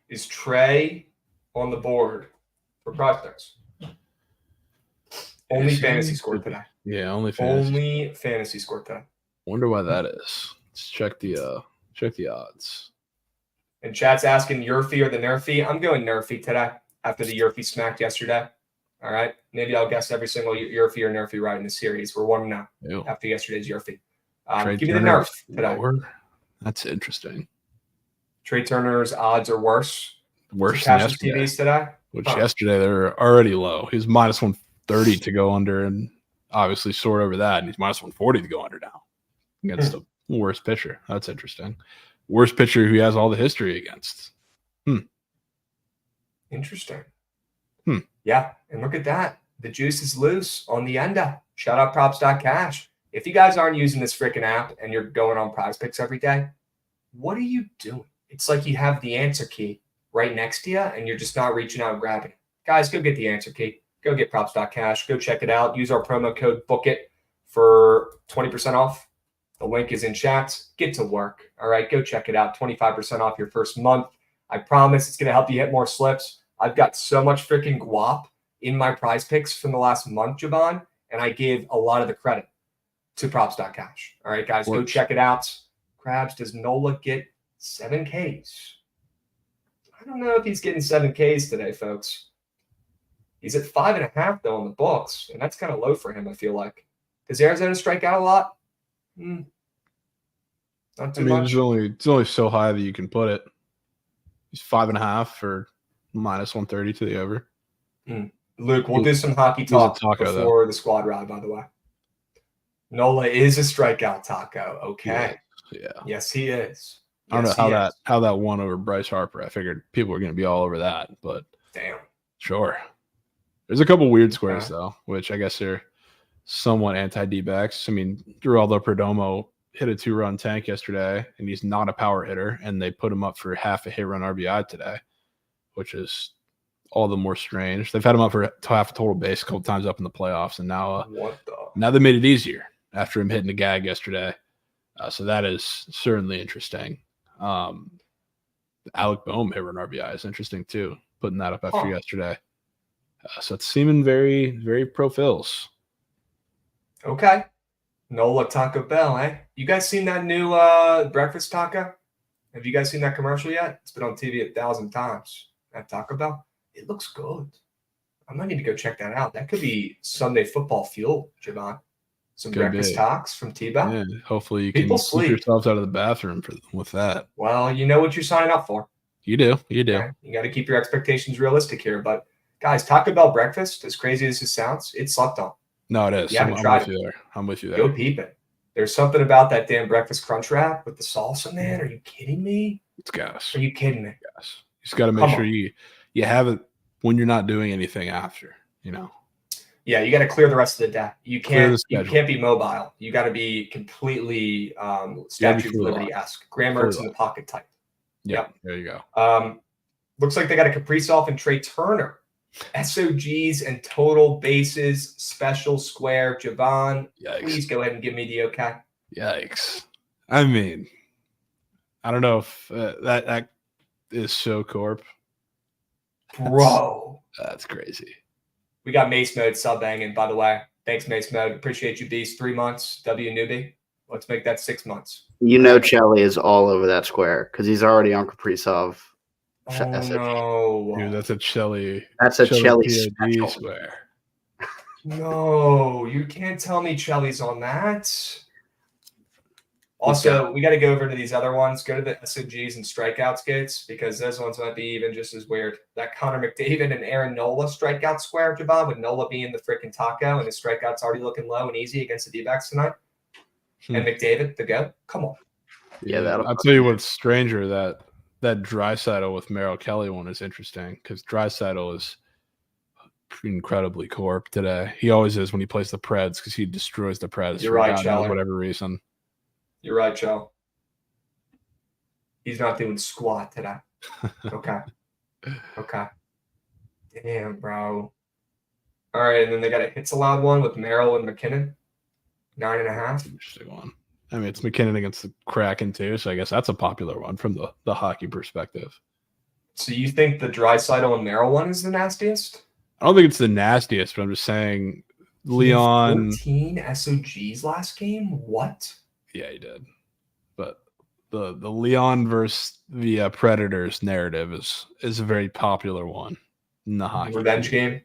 A: Is Trey on the board for prospects? Only fantasy scored today.
B: Yeah, only fantasy.
A: Only fantasy scored today.
B: Wonder why that is. Let's check the odds.
A: And chat's asking Yurfie or the Nerfy. I'm going Nerfy today after the Yurfie smacked yesterday. All right. Maybe I'll guess every single Yurfie or Nerfy right in the series. We're 1-0 after yesterday's Yurfie. Give me the Nerf today.
B: That's interesting.
A: Trey Turner's odds are worse.
B: Worse than yesterday.
A: TVs today.
B: Which yesterday they're already low. He was minus 130 to go under, and obviously soared over that. And he's minus 140 to go under now against the worst pitcher. That's interesting. Worst pitcher who has all the history against.
A: Interesting. Yeah, and look at that. The juice is loose on the enda. Shout out props.cash. If you guys aren't using this freaking app and you're going on Prize Picks every day, what are you doing? It's like you have the answer key right next to you and you're just not reaching out and grabbing it. Guys, go get the answer key. Go get props.cash. Go check it out. Use our promo code BOOKIT for 20% off. The link is in chat. Get to work. All right, go check it out. 25% off your first month. I promise it's going to help you hit more slips. I've got so much freaking guap in my Prize Picks from the last month, Javon, and I give a lot of the credit to props.cash. All right, guys, go check it out. Krabs, does Nola get 7 Ks? I don't know if he's getting 7 Ks today, folks. He's at 5.5, though, on the books, and that's kind of low for him, I feel like. Does Arizona strike out a lot? Not too much.
B: It's only so high that you can put it. He's 5.5 for minus 130 to the over.
A: Luke, we'll do some hockey talk before the squad ride, by the way. Nola is a strikeout taco. Okay.
B: Yeah.
A: Yes, he is.
B: I don't know how that won over Bryce Harper. I figured people were going to be all over that, but
A: damn.
B: Sure.
E: There's a couple weird squares though, which I guess are somewhat anti-D-backs. I mean, Geraldo Perdomo hit a 2-run tank yesterday, and he's not a power hitter, and they put him up for half a hit run RBI today, which is all the more strange. They've had him up for half a total base a couple times up in the playoffs, and now now they made it easier after him hitting the gag yesterday. So that is certainly interesting. Alec Boehm hit run RBI is interesting too, putting that up after yesterday. So it's seeming very, very pro Phils.
A: Okay. Nola Taco Bell, eh? You guys seen that new breakfast taco? Have you guys seen that commercial yet? It's been on TV 1,000 times at Taco Bell. It looks good. I might need to go check that out. That could be Sunday football fuel, Javon. Some breakfast talks from T-Bell.
E: Yeah, hopefully you can keep yourselves out of the bathroom with that.
A: Well, you know what you're signing up for.
E: You do. You do.
A: Okay? You got to keep your expectations realistic here. But, guys, Taco Bell breakfast, as crazy as it sounds, it's slept on.
E: No, it is. I'm with you there. I'm with you there.
A: Go peep it. There's something about that damn breakfast crunch wrap with the salsa, man. Are you kidding me?
E: It's gas.
A: Are you kidding me?
E: Gas. You just got to make sure you have it when you're not doing anything after, you know.
A: Yeah, you got to clear the rest of the day. You can't be mobile. You got to be completely Statue of Liberty-esque. Graham Mertz in the pocket type.
E: Yep. There you go.
A: Looks like they got a Kaprizov and Trey Turner. SOGs and total bases, special square. Javon, please go ahead and give me the okay.
E: Yikes. I mean, I don't know if that is so corp.
A: Bro.
E: That's crazy.
A: We got Mace Mode sub-banging, by the way. Thanks, Mace Mode. Appreciate you, Beast. 3 months. W newbie. Let's make that 6 months.
F: You know Chelly is all over that square because he's already on Kaprizov.
A: Oh, no.
E: Dude, that's a Chelly.
F: That's a Chelly special.
E: Square.
A: No, you can't tell me Chelly's on that. Also, we got to go over to these other ones. Go to the SOGs and strikeout skates because those ones might be even just as weird. That Connor McDavid and Aaron Nola strikeout square, Javon, with Nola being the freaking taco and his strikeouts already looking low and easy against the D-backs tonight. And McDavid, the go. Come on.
F: Yeah,
E: I'll tell you what's stranger, that Draisaitl with Merrill Kelly one is interesting because Draisaitl is incredibly corp today. He always is when he plays the Preds because he destroys the Preds
A: for God knows
E: whatever reason.
A: You're right, Joe. He's not doing squat today. Okay. Damn, bro. All right, and then they got a hits allowed one with Merrill and McKinnon. 9.5.
E: Interesting one. I mean, it's McKinnon against the Kraken too, so I guess that's a popular one from the hockey perspective.
A: So you think the Draisaitl and Merrill one is the nastiest?
E: I don't think it's the nastiest, but I'm just saying Leon.
A: 14 SOGs last game? What?
E: Yeah, he did. But the Leon versus the Predators narrative is a very popular one in the hockey
A: revenge game.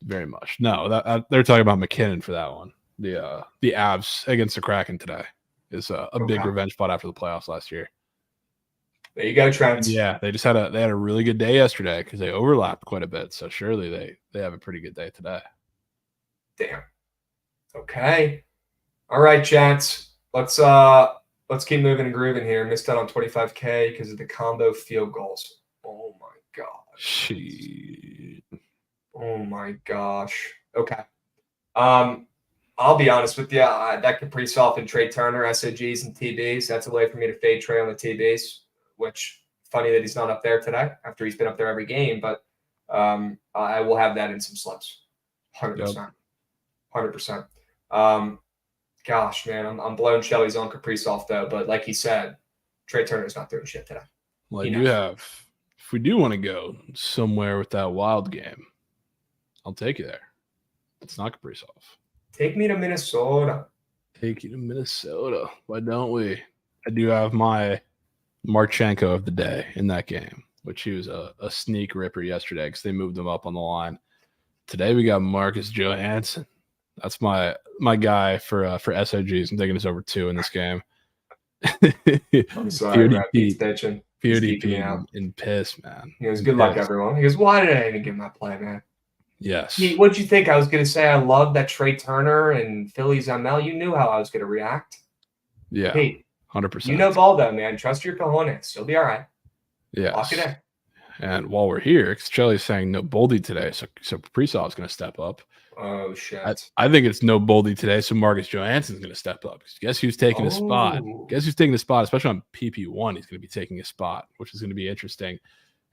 E: Very much. No, they're talking about McKinnon for that one. The Avs against the Kraken today is a big revenge spot after the playoffs last year.
A: There you go, Trent.
E: Yeah, they had a really good day yesterday because they overlapped quite a bit. So surely they have a pretty good day today.
A: Damn. Okay. All right, chats. Let's keep moving and grooving here. Missed out on 25K because of the combo field goals. Oh my gosh.
E: Shit.
A: Oh my gosh. Okay. I'll be honest with you. That Kaprizov and Trey Turner, SOGs and TBs, that's a way for me to fade Trey on the TBs, which funny that he's not up there today after he's been up there every game, but I will have that in some slips. 100%. 100%. Gosh, man, I'm blowing Shelley's on Kaprizov, though, but like he said, Trey Turner's not doing shit today.
E: Well, if we do want to go somewhere with that wild game, I'll take you there. It's not Kaprizov.
A: Take me to Minnesota.
E: Take you to Minnesota. Why don't we? I do have my Marchenko of the day in that game, which he was a sneak ripper yesterday because they moved him up on the line. Today we got Marcus Johansson. That's my guy for SOGs. I'm taking us over 2 in this game.
A: I'm sorry,
E: PODP and piss, man.
A: He goes, good luck, everyone. He goes, why did I even give my play, man?
E: Yes.
A: Pete, what'd you think? I was going to say I love that Trey Turner and Phillies ML. You knew how I was going to react.
E: Yeah,
A: Pete,
E: 100%.
A: You know Baldo, man. Trust your cojones. You'll be all right.
E: Yeah.
A: Lock it in.
B: And while we're here, because Chelly's saying no Boldy today, so Kaprizov's going to step up.
A: Oh, shit.
B: I think it's no Boldy today, so Marcus Johansson's going to step up. Guess who's taking a spot?
A: Oh.
B: Guess who's taking a spot, especially on PP1. He's going to be taking a spot, which is going to be interesting.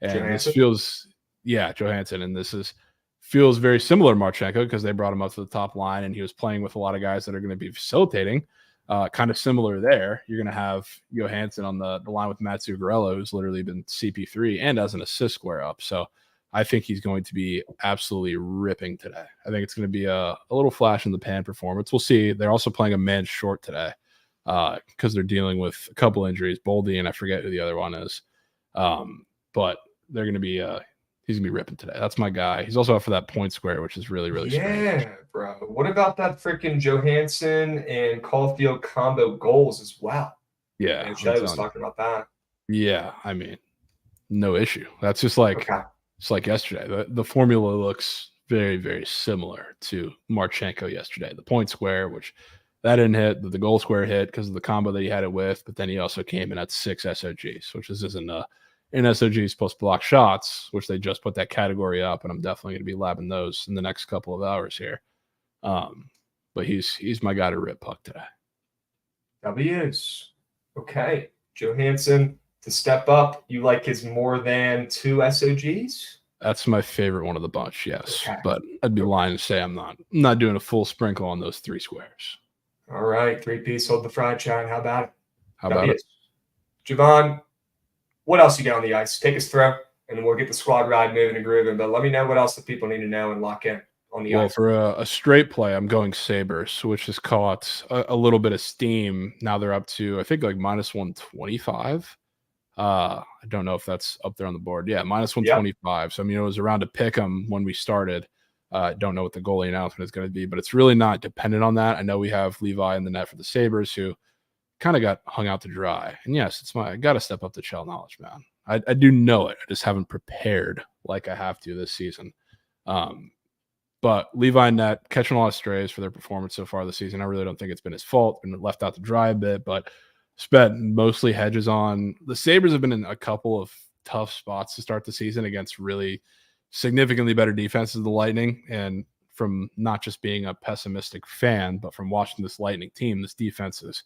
B: And
A: Johansson?
B: this feels, Johansson. And this feels very similar to Marchenko because they brought him up to the top line, and he was playing with a lot of guys that are going to be facilitating. Kind of similar there. You're going to have Johansson on the line with Matt Zuccarello, who's literally been CP3 and as an assist square up. So I think he's going to be absolutely ripping today. I think it's going to be a little flash in the pan performance. We'll see. They're also playing a man short today because they're dealing with a couple injuries, Boldy, and I forget who the other one is. But they're going to be he's going to be ripping today. That's my guy. He's also up for that point square, which is really, really strange.
A: Yeah, bro. What about that freaking Johansson and Caulfield combo goals as well?
B: Yeah.
A: And Shelly was talking about that.
B: Yeah, I mean, no issue. That's just like it's like yesterday. The formula looks very, very similar to Marchenko yesterday. The point square, which that didn't hit, the goal square hit because of the combo that he had it with, but then he also came in at 6 SOGs, which isn't in SOG's supposed to block shots, which they just put that category up, and I'm definitely going to be labbing those in the next couple of hours here. But he's my guy to rip puck today.
A: W's. Okay. Johansson to step up. You like his more than 2 SOGs?
B: That's my favorite one of the bunch, yes.
A: Okay.
B: But I'd be lying to say I'm not doing a full sprinkle on those 3 squares.
A: All right. 3-piece, hold the fried shine. How about it?
B: How about it?
A: Javon, what else you got on the ice? Take us through, and then we'll get the squad ride moving and grooving. But let me know what else the people need to know and lock in on the ice.
B: For a straight play, I'm going Sabres, which has caught a little bit of steam. Now they're up to, I think, like minus 125. I don't know if that's up there on the board. Yeah, minus 125. Yep. So, I mean, it was around to pick them when we started. Don't know what the goalie announcement is going to be, but it's really not dependent on that. I know we have Levi in the net for the Sabres, who kind of got hung out to dry. And yes, I got to step up the Chell knowledge, man. I do know it. I just haven't prepared like I have to this season. But Levi and net catching a lot of strays for their performance so far this season. I really don't think it's been his fault. Been left out to dry a bit, but spent mostly hedges on. The Sabres have been in a couple of tough spots to start the season against really significantly better defenses than the Lightning. And from not just being a pessimistic fan, but from watching this Lightning team, this defense is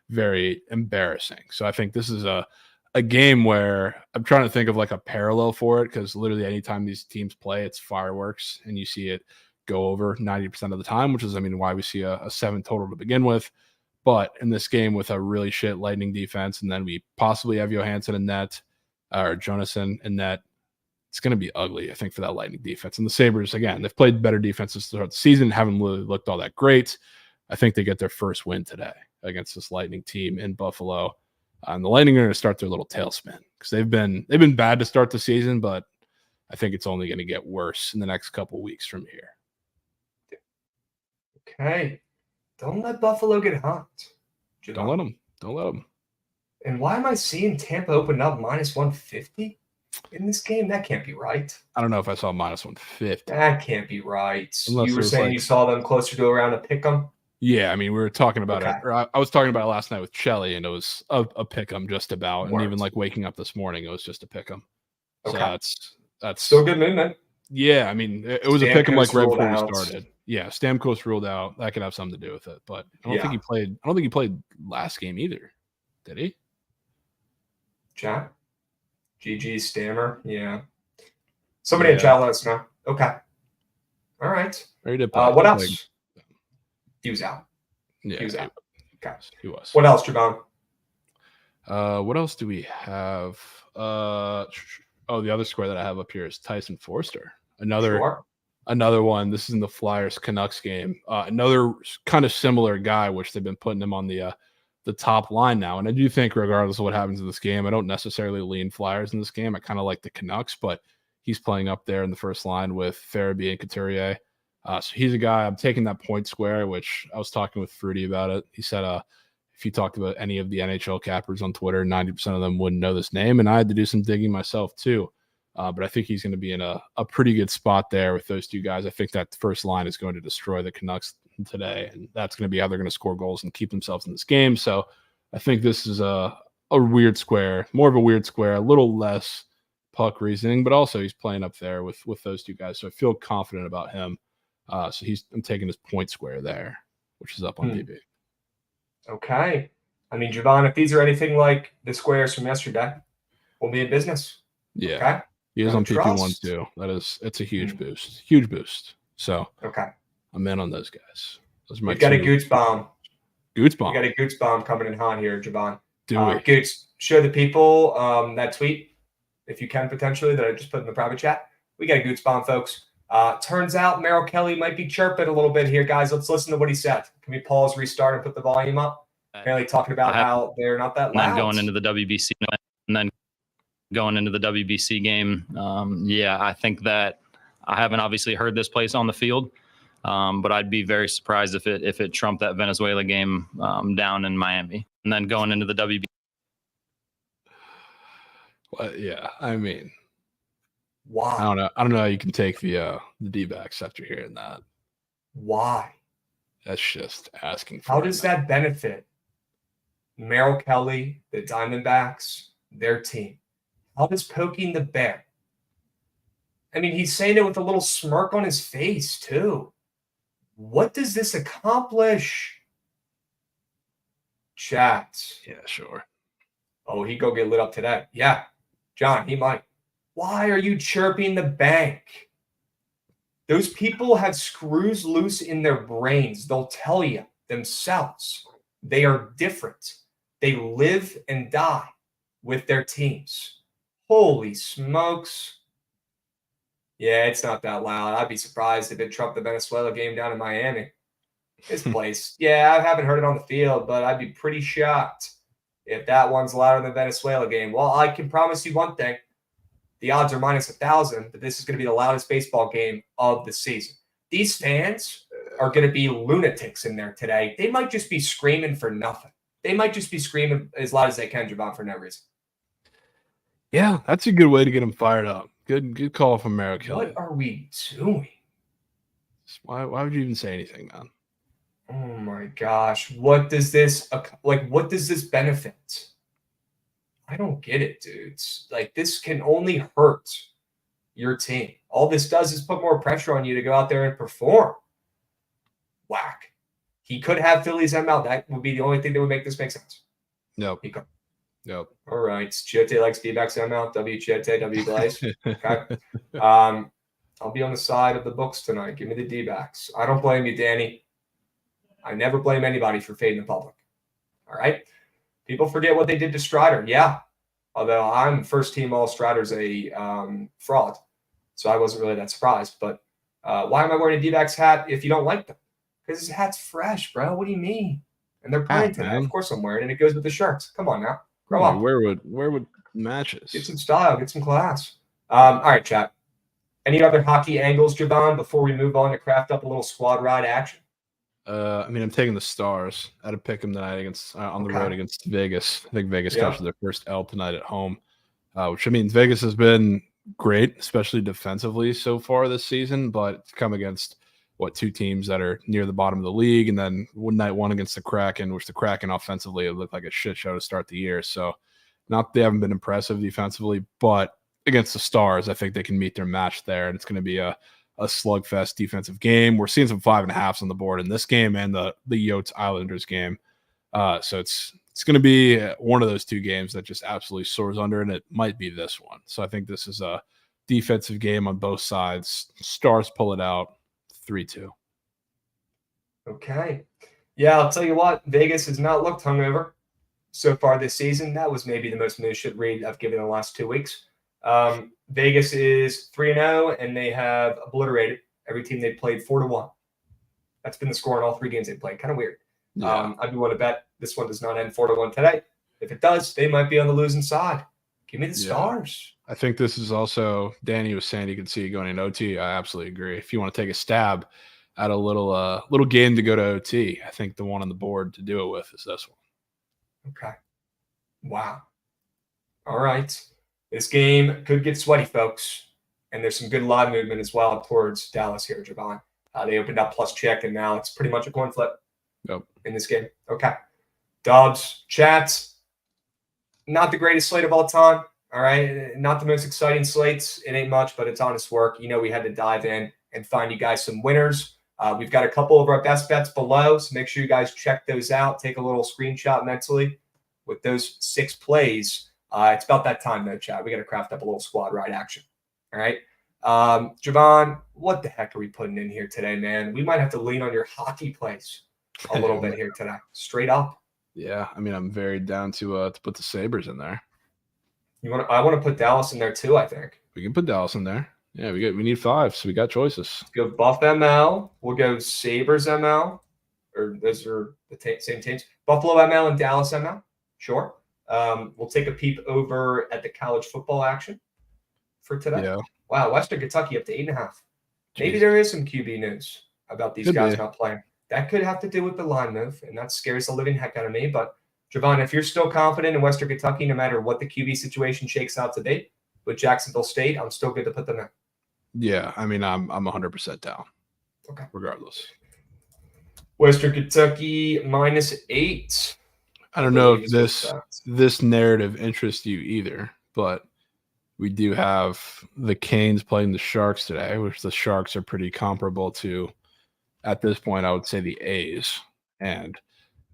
B: very embarrassing. So I think this is a game where I'm trying to think of like a parallel for it, because literally anytime these teams play, it's fireworks and you see it go over 90% of the time, which is, I mean, why we see a 7 total to begin with. But in this game with a really shit Lightning defense, and then we possibly have Johansson in net or Jonasson in net, it's going to be ugly, I think, for that Lightning defense. And the Sabres, again, they've played better defenses throughout the season, haven't really looked all that great. I think they get their first win today against this Lightning team in Buffalo. And the Lightning are going to start their little tailspin because they've been bad to start the season, but I think it's only going to get worse in the next couple of weeks from here.
A: Okay. Don't let Buffalo get hot.
B: Don't let them. Don't let them.
A: And why am I seeing Tampa open up minus 150 in this game? That can't be right.
B: I don't know if I saw minus 150.
A: That can't be right.
B: Unless
A: you were saying you saw them closer to around a pick 'em?
B: Yeah, I mean, we were talking about it. Or I was talking about it last night with Chelly, and it was a pick 'em just about. And even like waking up this morning, it was just a pick 'em.
A: Okay.
B: So that's
A: still good movement.
B: Yeah, I mean, it was a pick 'em like right before we started. Yeah, Stamkos ruled out. That could have something to do with it, but I don't think he played. I don't think he played last game either. Did he?
A: Chat. GG Stammer. Yeah. Somebody in chat let us know. Okay. All right. What else? He was out.
B: Yeah,
A: he was out. Okay.
B: He was.
A: What else, Javon?
B: What else do we have? The other square that I have up here is Tyson Forster. Another one. This is in the Flyers Canucks game. Another kind of similar guy, which they've been putting him on the top line now. And I do think, regardless of what happens in this game, I don't necessarily lean Flyers in this game. I kind of like the Canucks, but he's playing up there in the first line with Farabee and Couturier. So he's a guy. I'm taking that point square, which I was talking with Fruity about it. He said, if you talked about any of the NHL cappers on Twitter, 90% of them wouldn't know this name. And I had to do some digging myself too. But I think he's going to be in a pretty good spot there with those two guys. I think that first line is going to destroy the Canucks today. And that's going to be how they're going to score goals and keep themselves in this game. So I think this is a weird square, more of a weird square, a little less
E: puck reasoning, but also he's playing up there with those two guys. So I feel confident about him. So I'm taking his point square there, which is up on DB.
A: Okay. I mean, Javon, if these are anything like the squares from yesterday, we'll be in business.
E: Yeah.
A: Okay.
E: He is on PP1
A: trust.
E: too. It's a huge boost. Huge boost. So
A: Okay.
E: I'm in on those guys. Those are my
A: We've got a
E: two.
A: Goots bomb.
E: Goots
A: We
E: bomb.
A: got a Goots bomb coming in hot here, Javon.
E: Do we?
A: Goots, show the people that tweet, if you can potentially, that I just put in the private chat. We got a Goots bomb, folks. Turns out Merrill Kelly might be chirping a little bit here, guys. Let's listen to what he said. Can we pause, restart, and put the volume up? Apparently talking about how they're not that loud.
G: And then going into the WBC game, I think that I haven't obviously heard this place on the field, but I'd be very surprised if it trumped that Venezuela game down in Miami. And then going into the WBC.
E: Well, yeah, I mean,
A: why?
E: I don't know how you can take the D-backs after hearing that.
A: Why?
E: That's just asking for
A: How does that benefit Merrill Kelly, the Diamondbacks, their team? How does poking the bear? I mean, he's saying it with a little smirk on his face, too. What does this accomplish? Chat.
E: Yeah, sure.
A: Oh, he go get lit up today. Yeah, John, he might. Why are you chirping the bank? Those people have screws loose in their brains. They'll tell you themselves. They are different. They live and die with their teams. Holy smokes. Yeah, it's not that loud. I'd be surprised if it trumped the Venezuela game down in Miami. This place. Yeah, I haven't heard it on the field, but I'd be pretty shocked if that one's louder than the Venezuela game. Well, I can promise you one thing. The odds are minus 1,000 that this is going to be the loudest baseball game of the season. These fans are going to be lunatics in there today. They might just be screaming for nothing. They might just be screaming as loud as they can, Javon, for no reason.
E: Yeah, that's a good way to get them fired up. Good call from Merrill Kelly.
A: What are we doing?
E: Why would you even say anything, man?
A: Oh my gosh. What does this benefit? I don't get it, dudes. Like, this can only hurt your team. All this does is put more pressure on you to go out there and perform. Whack. He could have Phillies M out. That would be the only thing that would make this make sense.
E: Nope.
A: He could.
E: Nope.
A: All right. Chiote likes D-backs M out. W Chiote, W Glaze. Okay. I'll be on the side of the books tonight. Give me the D-backs. I don't blame you, Danny. I never blame anybody for fading the public. All right. People forget what they did to Strider. Yeah. Although I'm first team all Strider's a fraud. So I wasn't really that surprised. But why am I wearing a D-backs hat if you don't like them? Because his hat's fresh, bro. What do you mean? And they're playing tonight. Of course I'm wearing it. And it goes with the shirts. Come on now. Grow up.
E: Where would matches?
A: Get some style. Get some class. All right, chat. Any other hockey angles, Javon, before we move on to craft up a little squad ride action?
E: I mean, I'm taking the Stars. I had to pick them tonight against on the road against Vegas. I think Vegas captured their first L tonight at home, which I mean, Vegas has been great, especially defensively so far this season. But it's come against two teams that are near the bottom of the league, and then night one against the Kraken, which the Kraken offensively it looked like a shit show to start the year. So, not they haven't been impressive defensively, but against the Stars, I think they can meet their match there, and it's going to be a slugfest defensive game. We're seeing some 5.5s on the board in this game and the Yotes Islanders game. So it's going to be one of those two games that just absolutely soars under, and it might be this one. So I think this is a defensive game on both sides. Stars pull it out 3-2.
A: Okay. Yeah, I'll tell you what. Vegas has not looked hungover so far this season. That was maybe the most should read I've given in the last 2 weeks. Vegas is 3-0, and they have obliterated every team they played 4-1. That's been the score in all 3 games they played. Kind of weird.
E: Yeah.
A: I'd be willing to bet this one does not end 4-1 today. If it does, they might be on the losing side. Give me the Stars.
E: I think this is also, Danny was saying you can see going in OT. I absolutely agree. If you want to take a stab at a little game to go to OT, I think the one on the board to do it with is this one.
A: Okay. Wow. All right. This game could get sweaty, folks. And there's some good line movement as well towards Dallas here, Javon. They opened up plus check, and now it's pretty much a coin flip in this game. Okay. Dubs, chats, not the greatest slate of all time. All right. Not the most exciting slates. It ain't much, but it's honest work. We had to dive in and find you guys some winners. We've got a couple of our best bets below, so make sure you guys check those out. Take a little screenshot mentally with those 6 plays. It's about that time, though, Chad. We got to craft up a little squad ride action. All right. Javon, what the heck are we putting in here today, man? We might have to lean on your hockey plays a little bit here today. Straight up.
E: Yeah, I mean, I'm very down to put the Sabres in there.
A: I want to put Dallas in there too, I think.
E: We can put Dallas in there. Yeah, we need 5, so we got choices.
A: Let's go Buff ML. We'll go Sabres ML. Or those are the same teams. Buffalo ML and Dallas ML. Sure. We'll take a peep over at the college football action for today.
E: Yeah.
A: Wow, Western Kentucky up to 8.5. Maybe
E: Jeez.
A: there is some QB news about these
E: Could
A: guys
E: be.
A: not playing. That could have to do with the line move, and that scares the living heck out of me. But Javon, if you're still confident in Western Kentucky, no matter what the QB situation shakes out to be with Jacksonville State, I'm still good to put them in.
E: Yeah, I mean, I'm 100% down.
A: Okay.
E: Regardless.
A: Western Kentucky -8.
E: I don't know if this narrative interests you either, but we do have the Canes playing the Sharks today, which the Sharks are pretty comparable to, at this point, I would say the A's. And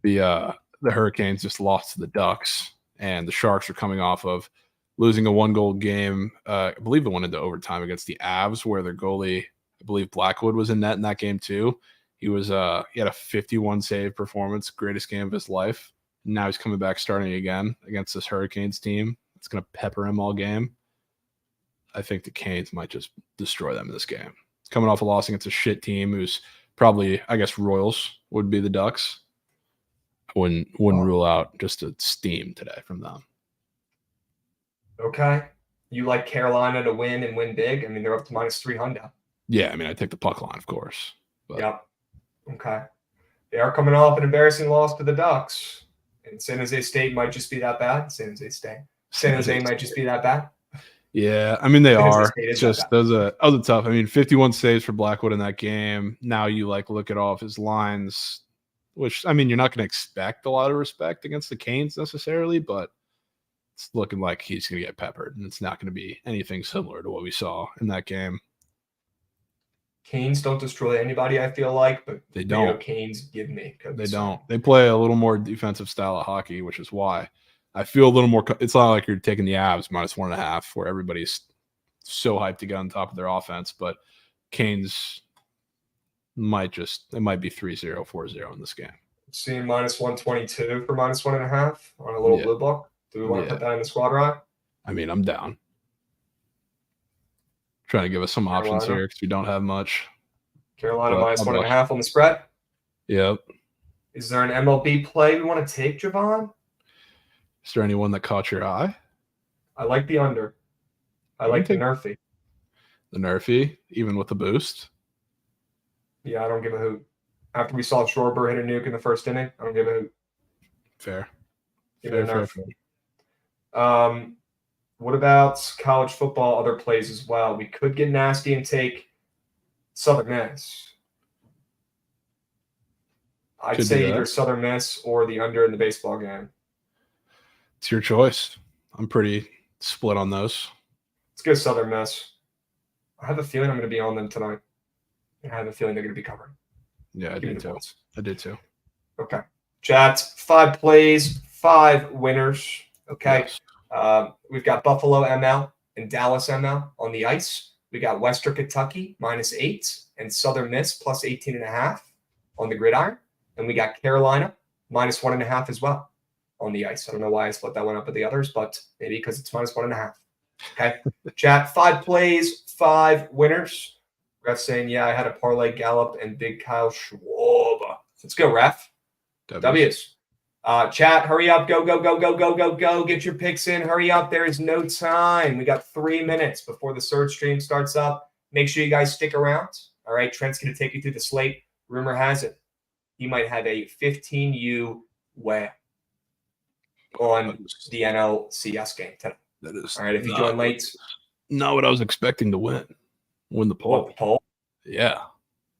E: the Hurricanes just lost to the Ducks, and the Sharks are coming off of losing a 1-goal game. I believe it went into overtime against the Avs, where their goalie, I believe Blackwood, was in net in that game too. He had a 51 save performance, greatest game of his life. Now he's coming back starting again against this Hurricanes team. It's going to pepper him all game. I think the Canes might just destroy them in this game. Coming off a loss against a shit team who's probably, I guess, Royals would be the Ducks. I wouldn't rule out just a steam today from them.
A: Okay. You like Carolina to win and win big? I mean, they're up to -300.
E: Yeah, I mean, I take the puck line, of course. But.
A: Yep. Okay. They are coming off an embarrassing loss to the Ducks. And San Jose State might just be that bad. San Jose might just be that bad.
E: Yeah, I mean, they are.
A: It's
E: just those are tough. I mean, 51 saves for Blackwood in that game. Now you look at all of his lines, which, I mean, you're not going to expect a lot of respect against the Canes necessarily, but it's looking like he's going to get peppered, and it's not going to be anything similar to what we saw in that game.
A: Canes don't destroy anybody, I feel like, but
E: they don't.
A: Canes give me.
E: They don't. They play a little more defensive style of hockey, which is why I feel a little more. It's not like you're taking the Avs -1.5, where everybody's so hyped to get on top of their offense, but Canes might be 3-0, 4-0 in this game.
A: Seeing -122 for -1.5 on a little blue book. Do we want to put that in the squad ride?
E: I mean, I'm down. Trying to give us some options here because we don't have much.
A: Carolina -1.5 on the spread.
E: Yep.
A: Is there an MLB play we want to take, Javon?
E: Is there anyone that caught your eye?
A: I like the under. I like the Nerfy.
E: The Nerfy, even with the boost?
A: Yeah, I don't give a hoot. After we saw Schwarber hit a nuke in the first inning, I don't give a hoot.
E: Fair.
A: Give it a Nerf. What about college football, other plays as well? We could get nasty and take Southern Miss. I'd say either Southern Miss or the under in the baseball game.
E: It's your choice. I'm pretty split on those.
A: Let's go Southern Miss. I have a feeling I'm going to be on them tonight. I have a feeling they're going to be covering.
E: Yeah, I do too. I did too.
A: Okay. Chats, 5 plays, 5 winners. Okay.
E: Yes.
A: We've got Buffalo ML and Dallas ML on the ice. We got Western Kentucky -8 and Southern Miss +18.5 on the gridiron. And we got Carolina -1.5 as well on the ice. I don't know why I split that one up with the others, but maybe because it's -1.5. Okay. Chat, 5 plays, 5 winners. Ref saying, yeah, I had a parlay Gallup and Big Kyle Schwab. Let's go, Ref. W's. Chat, hurry up. Go. Get your picks in. Hurry up. There is no time. We got 3 minutes before the search stream starts up. Make sure you guys stick around. All right. Trent's going to take you through the slate. Rumor has it he might have a 15U win on the NLCS game today.
E: That is
A: all right. If you join late,
E: not what I was expecting to win the poll.
A: What, the poll?
E: Yeah.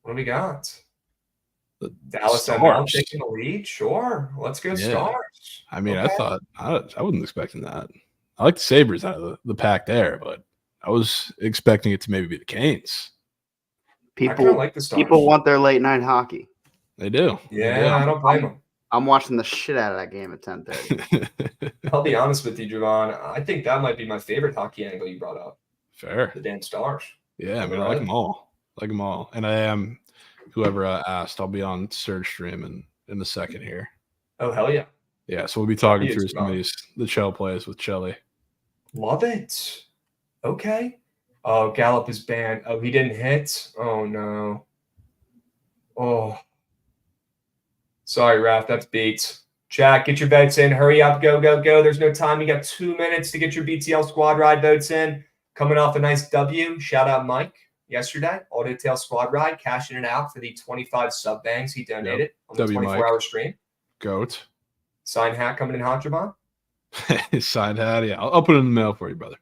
A: What do we got?
E: The
A: Dallas ML taking the lead. Sure, let's go Stars.
E: I mean, okay. I wasn't expecting that. I like the Sabres out of the pack there, but I was expecting it to maybe be the Canes.
A: I kind of
F: People
A: like the Stars.
F: people want their late night hockey.
E: They do.
A: Yeah, I don't blame them.
F: I'm watching the shit out of that game at 10:30.
A: I'll be honest with you, Javon. I think that might be my favorite hockey angle you brought up.
E: Fair.
A: The damn Stars.
E: Yeah, I mean, I like them all. Like them all. And I am, whoever asked, I'll be on Surge Stream in the second here.
A: Oh, hell yeah.
E: Yeah, so we'll be talking
A: Yes,
E: through some of the Chell plays with Chelly.
A: Love it. Okay. Oh, Gallup is banned. Oh, he didn't hit? Oh, no. Oh. Sorry, Raph. That's beats. Chat, get your votes in. Hurry up. Go, go, go. There's no time. You got 2 minutes to get your BTL squad ride votes in. Coming off a nice W. Shout out Mike yesterday. All Detail squad ride. Cashing it out for the 25 sub bangs he donated on the 24-hour stream.
E: Goat.
A: Sign hat coming in hot, Javon.
E: Signed hat. Yeah, I'll put it in the mail for you, brother.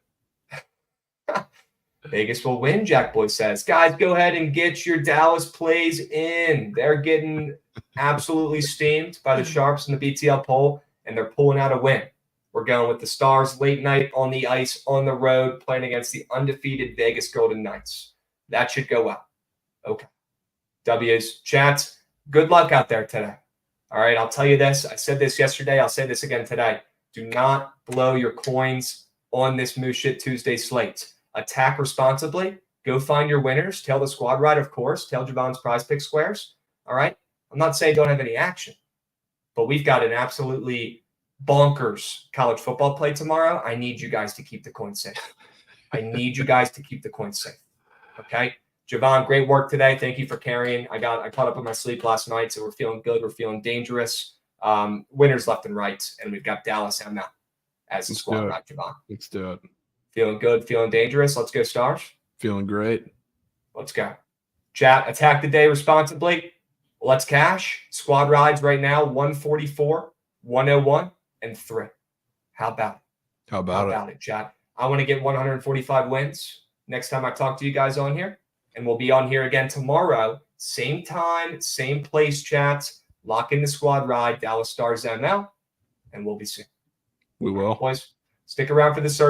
A: Vegas will win, Jack Boy says. Guys, go ahead and get your Dallas plays in. They're getting absolutely steamed by the Sharps in the BTL poll, and they're pulling out a win. We're going with the Stars late night on the ice, on the road, playing against the undefeated Vegas Golden Knights. That should go well. Okay. W's. Chats, good luck out there today. All right, I'll tell you this. I said this yesterday. I'll say this again today. Do not blow your coins on this Moose Shit Tuesday slate. Attack responsibly. Go find your winners. Tell the squad ride, of course. Tell Javon's prize pick squares. All right? I'm not saying don't have any action, but we've got an absolutely bonkers college football play tomorrow. I need you guys to keep the coins safe. I need you guys to keep the coins safe. Okay? Javon, great work today. Thank you for carrying. I caught up on my sleep last night, so we're feeling good. We're feeling dangerous. Winners left and right, and we've got Dallas and Mount as the squad ride, Javon.
E: Let's do it.
A: Feeling good, feeling dangerous. Let's go, Stars.
E: Feeling great.
A: Let's go. Chat, attack the day responsibly. Let's cash. Squad rides right now, 144, 101, and 3. How about it?
E: How about
A: it, chat? I want to get 145 wins next time I talk to you guys on here. And we'll be on here again tomorrow. Same time, same place, chats. Lock in the squad ride, Dallas Stars ML, and we'll be soon.
E: We will.
A: Boys, stick around for the search.